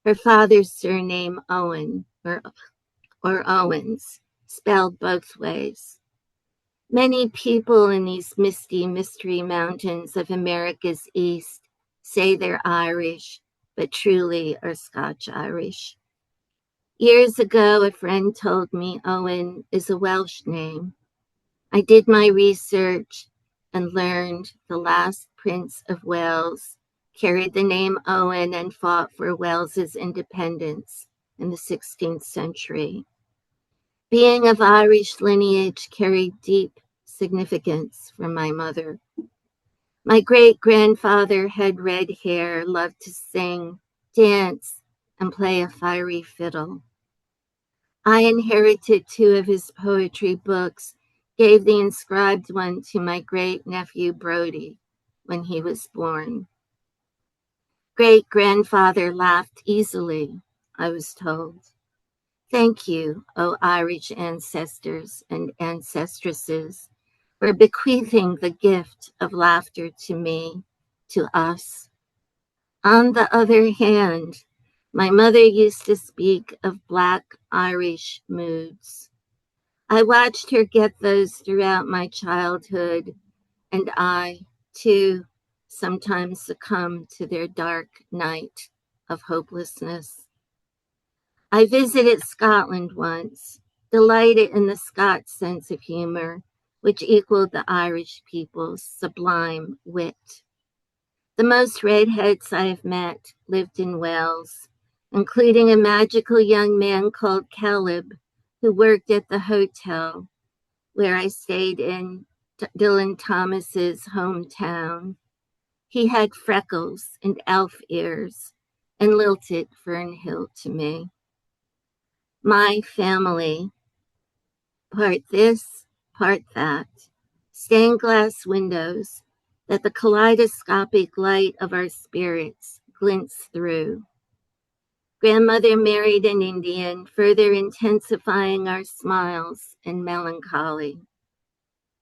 Her father's surname Owen, or Owens, spelled both ways. Many people in these misty mystery mountains of America's East say they're Irish, but truly are Scotch-Irish. Years ago, a friend told me Owen is a Welsh name. I did my research and learned the last Prince of Wales carried the name Owen and fought for Wales's independence in the 16th century. Being of Irish lineage carried deep significance for my mother. My great-grandfather had red hair, loved to sing, dance, and play a fiery fiddle. I inherited 2 of his poetry books, gave the inscribed one to my great-nephew Brodie when he was born. Great-grandfather laughed easily, I was told. Thank you, O Irish ancestors and ancestresses, for bequeathing the gift of laughter to me, to us. On the other hand, my mother used to speak of Black Irish moods. I watched her get those throughout my childhood, and I, too, sometimes succumb to their dark night of hopelessness. I visited Scotland once, delighted in the Scots sense of humor, which equaled the Irish people's sublime wit. The most redheads I have met lived in Wales, including a magical young man called Caleb, who worked at the hotel where I stayed in Dylan Thomas's hometown. He had freckles and elf ears and lilted Fernhill to me. My family, part this, part that, stained glass windows that the kaleidoscopic light of our spirits glints through. Grandmother married an Indian, further intensifying our smiles and melancholy.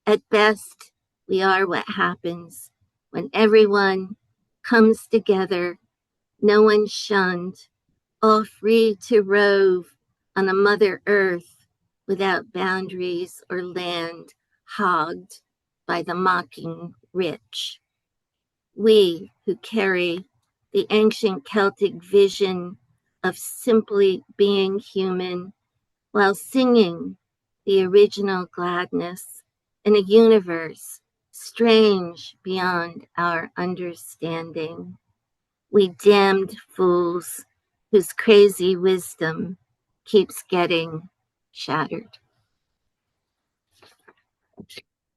At best, we are what happens when everyone comes together, no one shunned, all free to rove on a Mother Earth without boundaries or land hogged by the mocking rich. We who carry the ancient Celtic vision of simply being human while singing the original gladness in a universe strange beyond our understanding. We damned fools whose crazy wisdom keeps getting shattered.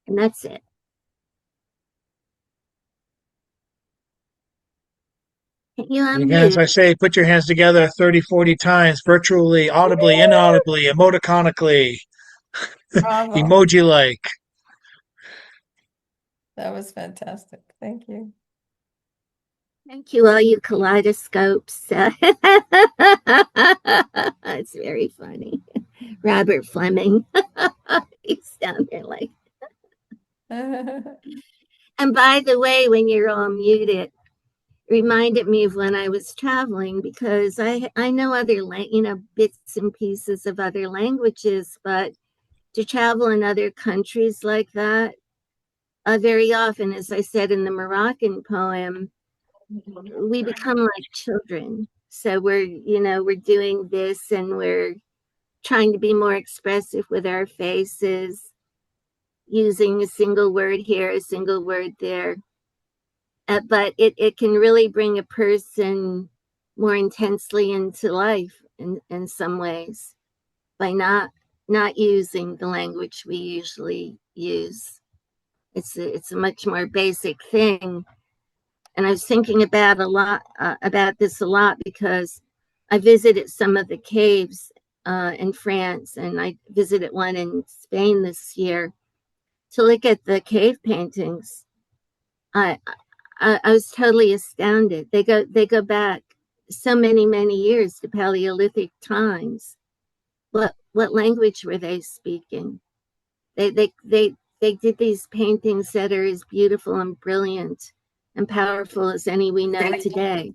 And that's it. Can you Again, as unmute? I say, put your hands together 30, 40 times, virtually, audibly, inaudibly, emoticonically, Bravo. emoji like. That was fantastic. Thank you. Thank you, all you kaleidoscopes. It's very funny. Robert Fleming. He's down there like. And by the way, when you're all muted, reminded me of when I was traveling because I know other bits and pieces of other languages, but to travel in other countries like that, very often, as I said in the Moroccan poem, we become like children. So we're doing this and we're trying to be more expressive with our faces, using a single word here, a single word there. But it can really bring a person more intensely into life in some ways by not using the language we usually use. It's a much more basic thing. And I was thinking about this a lot because I visited some of the caves in France, and I visited one in Spain this year to look at the cave paintings. I I was totally astounded. They go back so many years to Paleolithic times. What language were they speaking? They did these paintings that are as beautiful and brilliant and powerful as any we know today.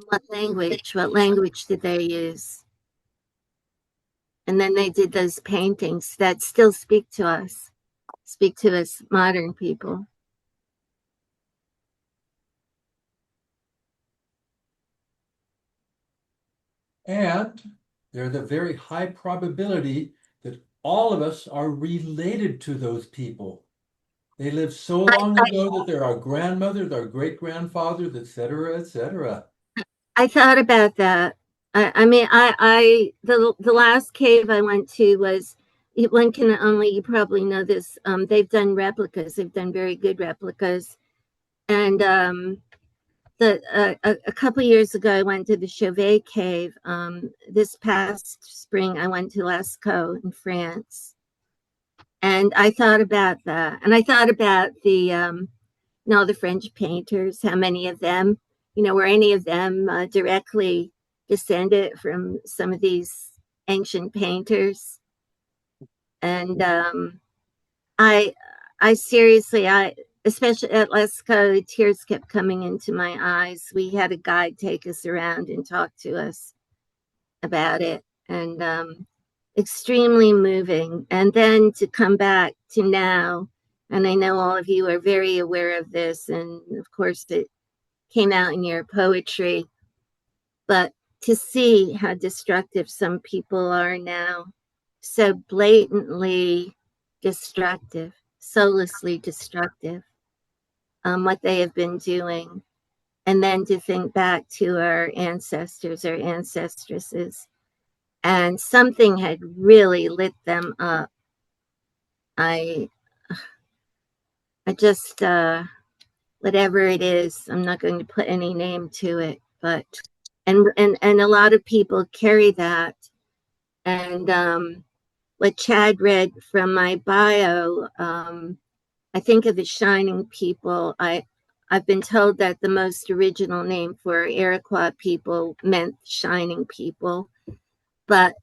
What language did they use? And then they did those paintings that still speak to us modern people. And there's a very high probability that all of us are related to those people. They lived so long ago that they're our grandmothers, our great grandfathers, etc., etc. I thought about that. I mean, the last cave I went to was, one can only, you probably know this. They've done replicas. They've done very good replicas. And a couple years ago, I went to the Chauvet Cave. This past spring, I went to Lascaux in France, and I thought about that. And I thought about the French painters, how many of them, were any of them directly descended from some of these ancient painters. And I, I seriously, especially at Lascaux, the tears kept coming into my eyes. We had a guide take us around and talk to us about it, and extremely moving. And then to come back to now, and I know all of you are very aware of this, and of course it came out in your poetry, but to see how destructive some people are now, so blatantly destructive, soullessly destructive, what they have been doing. And then to think back to our ancestors, our ancestresses, and something had really lit them up. I, I just, whatever it is, I'm not going to put any name to it, but, and a lot of people carry that. And what Chad read from my bio, I think of the Shining People. I've been told that the most original name for Iroquois people meant Shining People, but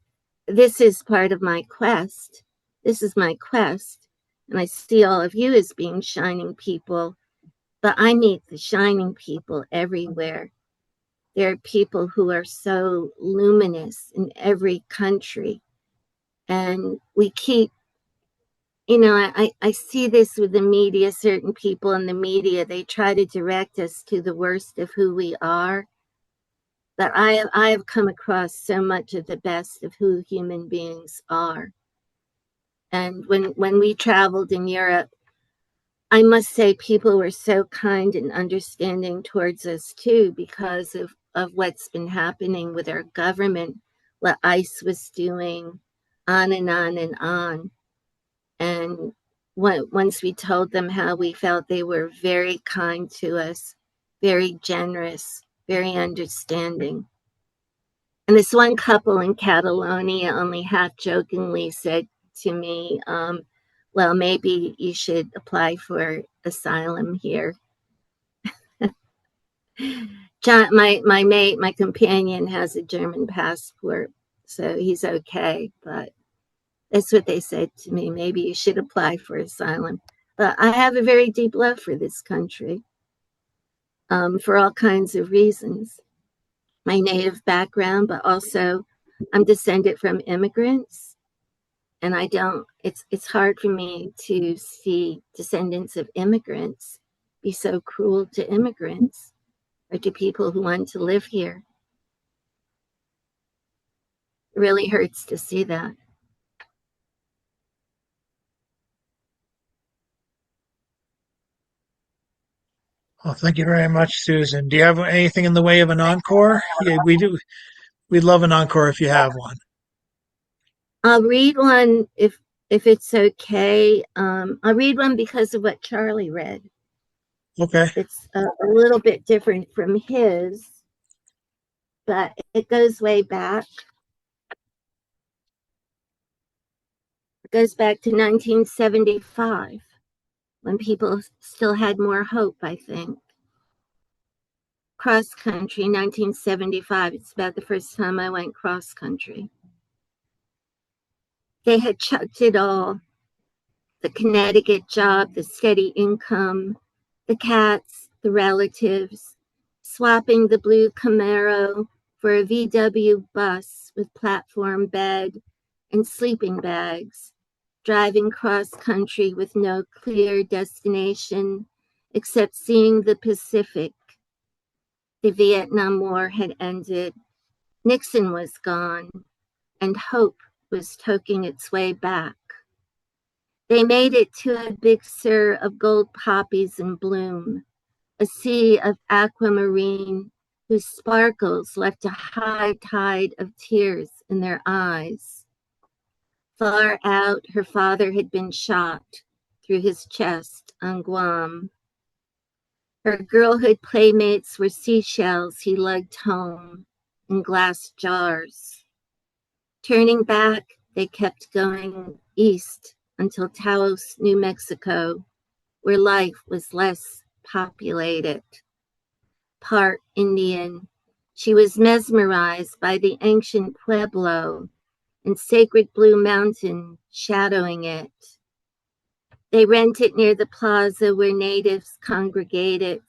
this is part of my quest. This is my quest, and I see all of you as being Shining People, but I meet the Shining People everywhere. There are people who are so luminous in every country, and we keep, I see this with the media. Certain people in the media, they try to direct us to the worst of who we are, but I have come across so much of the best of who human beings are. And when we traveled in Europe, I must say people were so kind and understanding towards us too, because of what's been happening with our government, what ICE was doing, on and on and on. And once we told them how we felt, they were very kind to us, very generous, very understanding. And this one couple in Catalonia only half jokingly said to me, well, maybe you should apply for asylum here. John, my mate, my companion has a German passport, so he's okay. But that's what they said to me. Maybe you should apply for asylum. But I have a very deep love for this country, for all kinds of reasons. My native background, but also I'm descended from immigrants. And it's hard for me to see descendants of immigrants be so cruel to immigrants or to people who want to live here. It really hurts to see that. Well, thank you very much, Susan. Do you have anything in the way of an encore? Yeah, we do. We'd love an encore if you have one. I'll read one if it's okay. I'll read one because of what Charlie read. Okay. It's a little bit different from his, but it goes way back. It goes back to 1975 when people still had more hope, I think. Cross country, 1975. It's about the first time I went cross country. They had chucked it all: the Connecticut job, the steady income, the cats, the relatives, swapping the blue Camaro for a VW bus with platform bed and sleeping bags, driving cross country with no clear destination except seeing the Pacific. The Vietnam War had ended. Nixon was gone, and hope was toking its way back. They made it to a big sur of gold poppies in bloom, a sea of aquamarine whose sparkles left a high tide of tears in their eyes. Far out, her father had been shot through his chest on Guam. Her girlhood playmates were seashells he lugged home in glass jars. Turning back, they kept going east until Taos, New Mexico, where life was less populated. Part Indian, she was mesmerized by the ancient Pueblo and sacred Blue Mountain shadowing it. They rented near the plaza where natives congregated,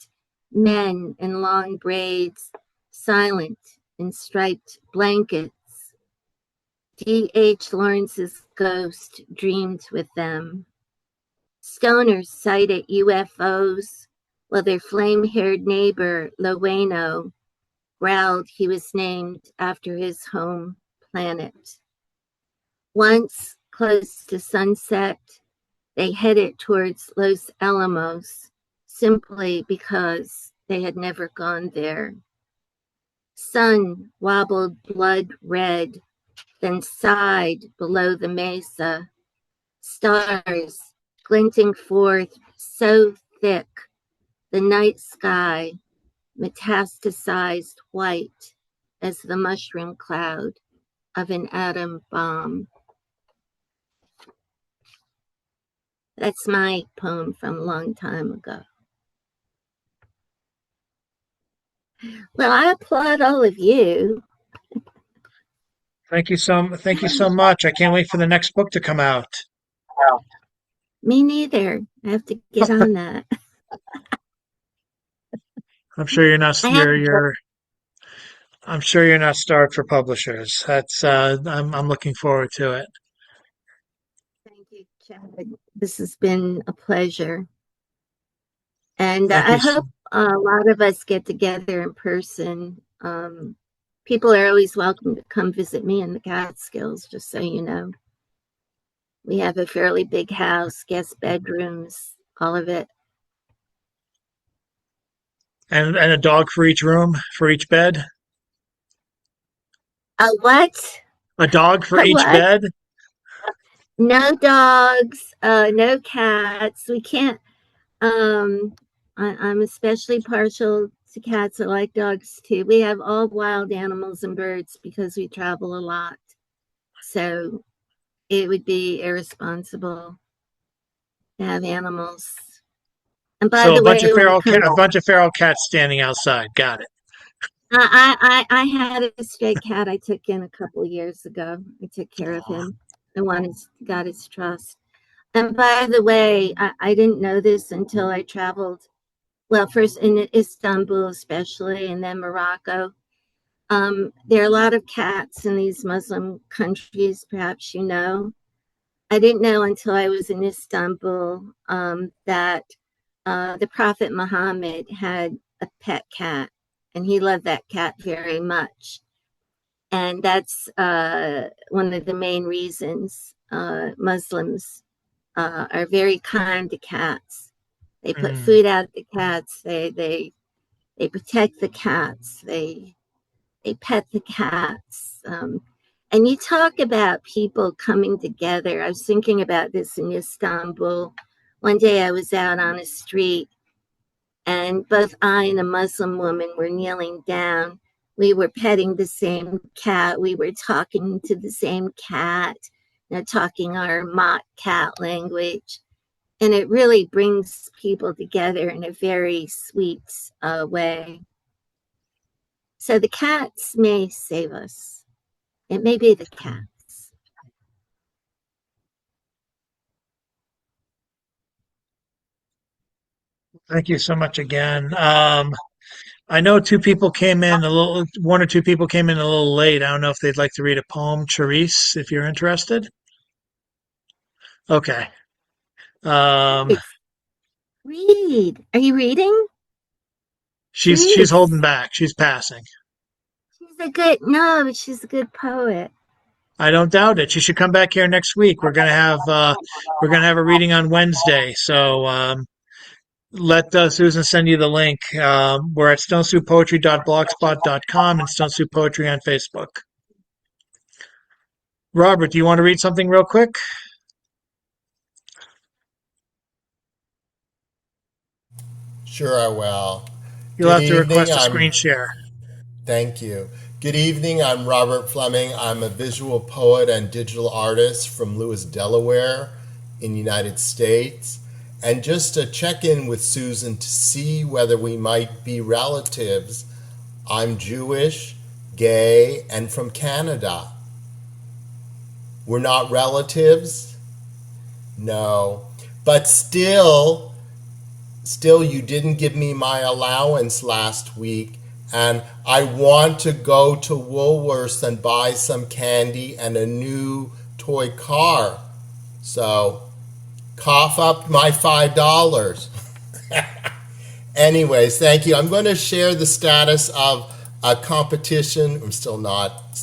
men in long braids, silent in striped blankets. D.H. Lawrence's ghost dreamed with them. Stoners sighted UFOs, while their flame-haired neighbor, Loweno, growled he was named after his home planet. Once, close to sunset, they headed towards Los Alamos simply because they had never gone there. Sun wobbled blood red, then sighed below the mesa. Stars glinting forth so thick, the night sky metastasized white as the mushroom cloud of an atom bomb. That's my poem from a long time ago. Well, I applaud all of you. Thank you so much. I can't wait for the next book to come out. Me neither. I have to get on that. I'm sure you're not I have. I'm sure you're not starved for publishers. That's I'm looking forward to it. Thank you, Chad. This has been a pleasure. And Thank I you. hope a lot of us get together in person. People are always welcome to come visit me in the Catskills, just so you know. We have a fairly big house, guest bedrooms, all of it. And a dog for each room, for each bed. A what? A dog for A each what? bed. No dogs, no cats. We can't. I'm especially partial to cats. I like dogs too. We have all wild animals and birds because we travel a lot. So it would be irresponsible to have animals. And by So the way, when it comes, a bunch of feral cats standing outside. Got it. I had a stray cat I took in a couple years ago. I took care of him. I wanted got his trust. And by the way, I didn't know this until I traveled. Well, first in Istanbul, especially, and then Morocco. There are a lot of cats in these Muslim countries, perhaps you know. I didn't know until I was in Istanbul that the Prophet Muhammad had a pet cat, and he loved that cat very much. And that's one of the main reasons Muslims are very kind to cats. They put food out to cats. They protect the cats. they pet the cats. And you talk about people coming together. I was thinking about this in Istanbul. One day I was out on a street, and both I and a Muslim woman were kneeling down. We were petting the same cat. We were talking to the same cat, talking our mock cat language. And it really brings people together in a very sweet way. So the cats may save us. It may be the cats. Thank you so much again. I know one or two people came in a little late. I don't know if they'd like to read a poem. Charisse, if you're interested. Okay. Um, Read. Are you reading? she's Charisse. holding back. She's passing. She's a good poet. I don't doubt it. She should come back here next week. We're gonna have a reading on Wednesday. So let Susan send you the link. We're at stonesoupoetry.blogspot.com and Stone Soup Poetry on Facebook. Robert, do you want to read something real quick? Sure, I will. You'll Good have to evening. request a screen share. Thank you. Good evening. I'm Robert Fleming. I'm a visual poet and digital artist from Lewis, Delaware, in the United States. And just to check in with Susan to see whether we might be relatives, I'm Jewish, gay, and from Canada. We're not relatives? No. But still, you didn't give me my allowance last week, and I want to go to Woolworths and buy some candy and a new toy car. So, cough up my $5. Anyways, thank you. I'm going to share the status of a competition. I'm still not,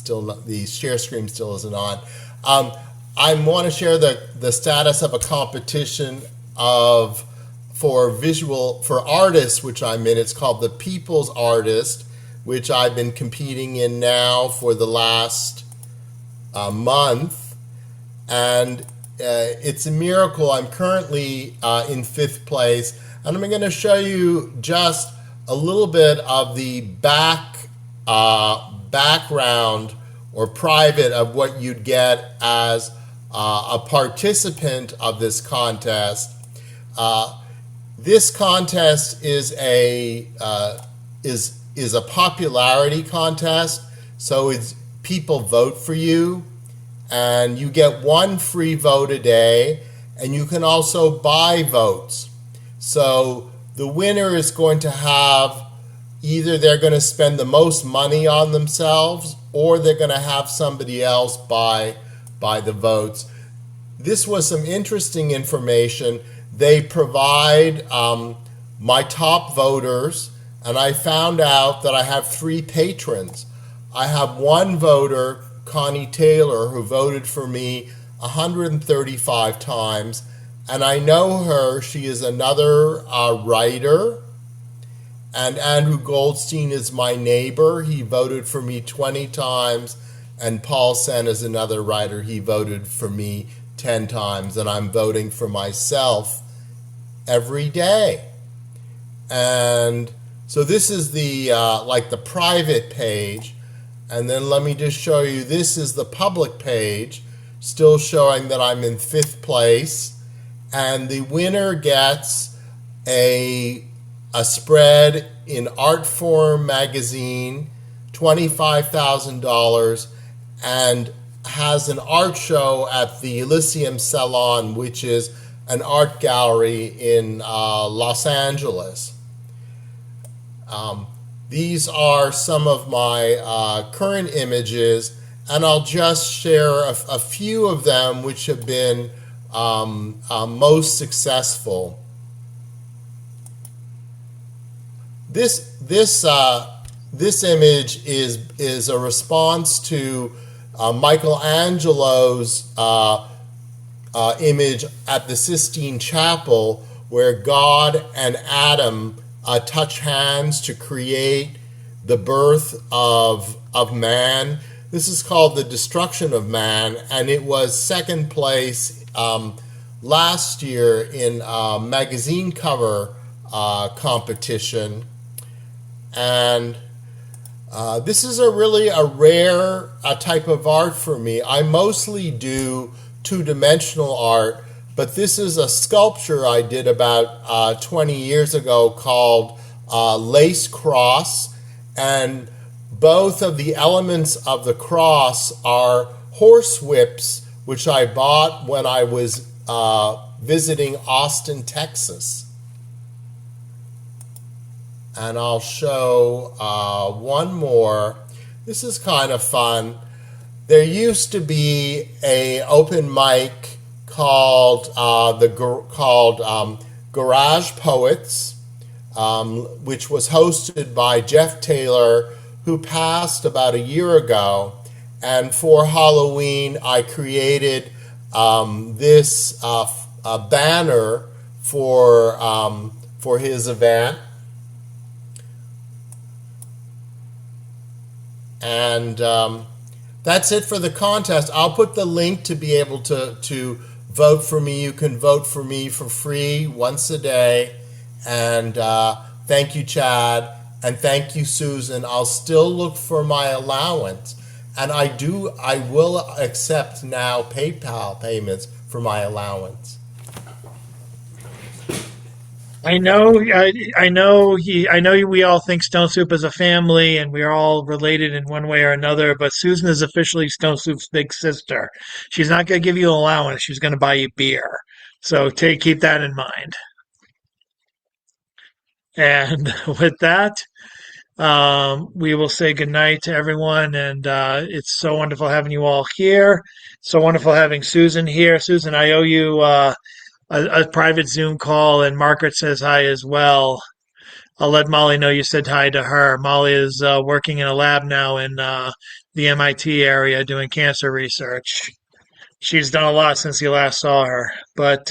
the share screen still isn't on. I want to share the status of a competition for artists, which I'm in. It's called the People's Artist, which I've been competing in now for the last month. And it's a miracle. I'm currently in 5th place. And I'm going to show you just a little bit of the background or private of what you'd get as a participant of this contest. This contest is a popularity contest, so people vote for you, and you get one free vote a day, and you can also buy votes. So the winner is going to have either they're going to spend the most money on themselves, or they're going to have somebody else buy the votes. This was some interesting information. They provide my top voters, and I found out that I have 3 patrons. I have one voter, Connie Taylor, who voted for me 135 times, and I know her. She is another writer. And Andrew Goldstein is my neighbor. He voted for me 20 times. And Paul Sen is another writer. He voted for me 10 times. And I'm voting for myself every day. And so this is the the private page. And then let me just show you, this is the public page, still showing that I'm in 5th place. And the winner gets a spread in Artform magazine, $25,000, and has an art show at the Elysium Salon, which is an art gallery in Los Angeles. These are some of my current images, and I'll just share a few of them which have been most successful. This image is a response to Michelangelo's image at the Sistine Chapel, where God and Adam touch hands to create the birth of man. This is called The Destruction of Man, and it was second place last year in a magazine cover competition. And this is really a rare type of art for me. I mostly do two-dimensional art, but this is a sculpture I did about 20 years ago called Lace Cross, and both of the elements of the cross are horse whips, which I bought when I was visiting Austin, Texas. And I'll show one more. This is kind of fun. There used to be a open mic called Garage Poets, which was hosted by Jeff Taylor, who passed about a year ago. And for Halloween, I created this banner for his event. And that's it for the contest. I'll put the link to be able to vote for me. You can vote for me for free once a day. And thank you, Chad. And thank you, Susan. I'll still look for my allowance. And I will accept now PayPal payments for my allowance. I know, I know we all think Stone Soup is a family and we're all related in one way or another, but Susan is officially Stone Soup's big sister. She's not going to give you an allowance. She's going to buy you beer. So keep that in mind. And with that, we will say goodnight to everyone. And it's so wonderful having you all here. So wonderful having Susan here. Susan, I owe you a private Zoom call, and Margaret says hi as well. I'll let Molly know you said hi to her. Molly is working in a lab now in the MIT area doing cancer research. She's done a lot since you last saw her, but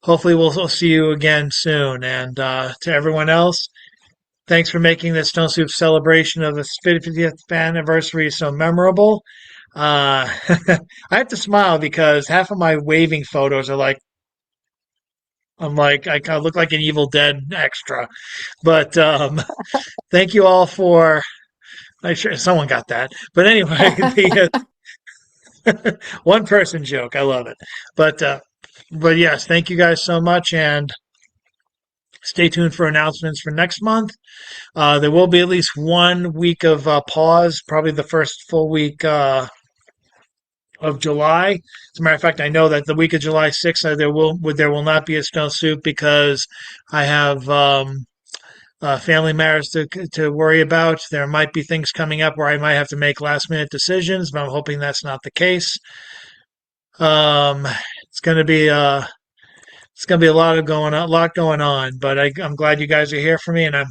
hopefully we'll see you again soon. And to everyone else, thanks for making this Stone Soup celebration of the 50th anniversary so memorable. I have to smile because half of my waving photos are like, I'm like, I kind of look like an Evil Dead extra. But thank you all for. I'm sure someone got that. But anyway, the one person joke. I love it. But yes, thank you guys so much, and stay tuned for announcements for next month. There will be at least 1 week of pause, probably the first full week of July. As a matter of fact, I know that the week of July 6th, there will not be a Stone Soup because I have family matters to worry about. There might be things coming up where I might have to make last minute decisions, but I'm hoping that's not the case. Um, it's going to be a lot going on. But I'm glad you guys are here for me, and I'm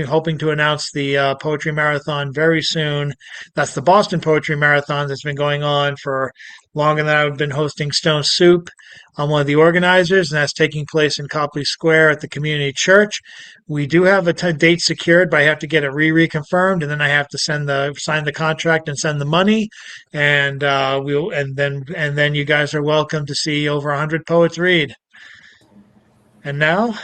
hoping to announce the poetry marathon very soon. That's the Boston Poetry Marathon that's been going on for longer than I've been hosting Stone Soup. I'm one of the organizers, and that's taking place in Copley Square at the community church. We do have a date secured, but I have to get it reconfirmed, and then I have to sign the contract and send the money, and then you guys are welcome to see over 100 poets read. And now,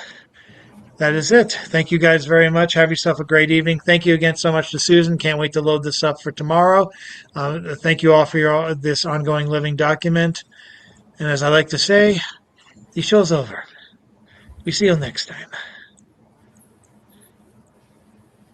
that is it. Thank you guys very much. Have yourself a great evening. Thank you again so much to Susan. Can't wait to load this up for tomorrow. Thank you all for this ongoing living document. And as I like to say, the show's over. We see you next time.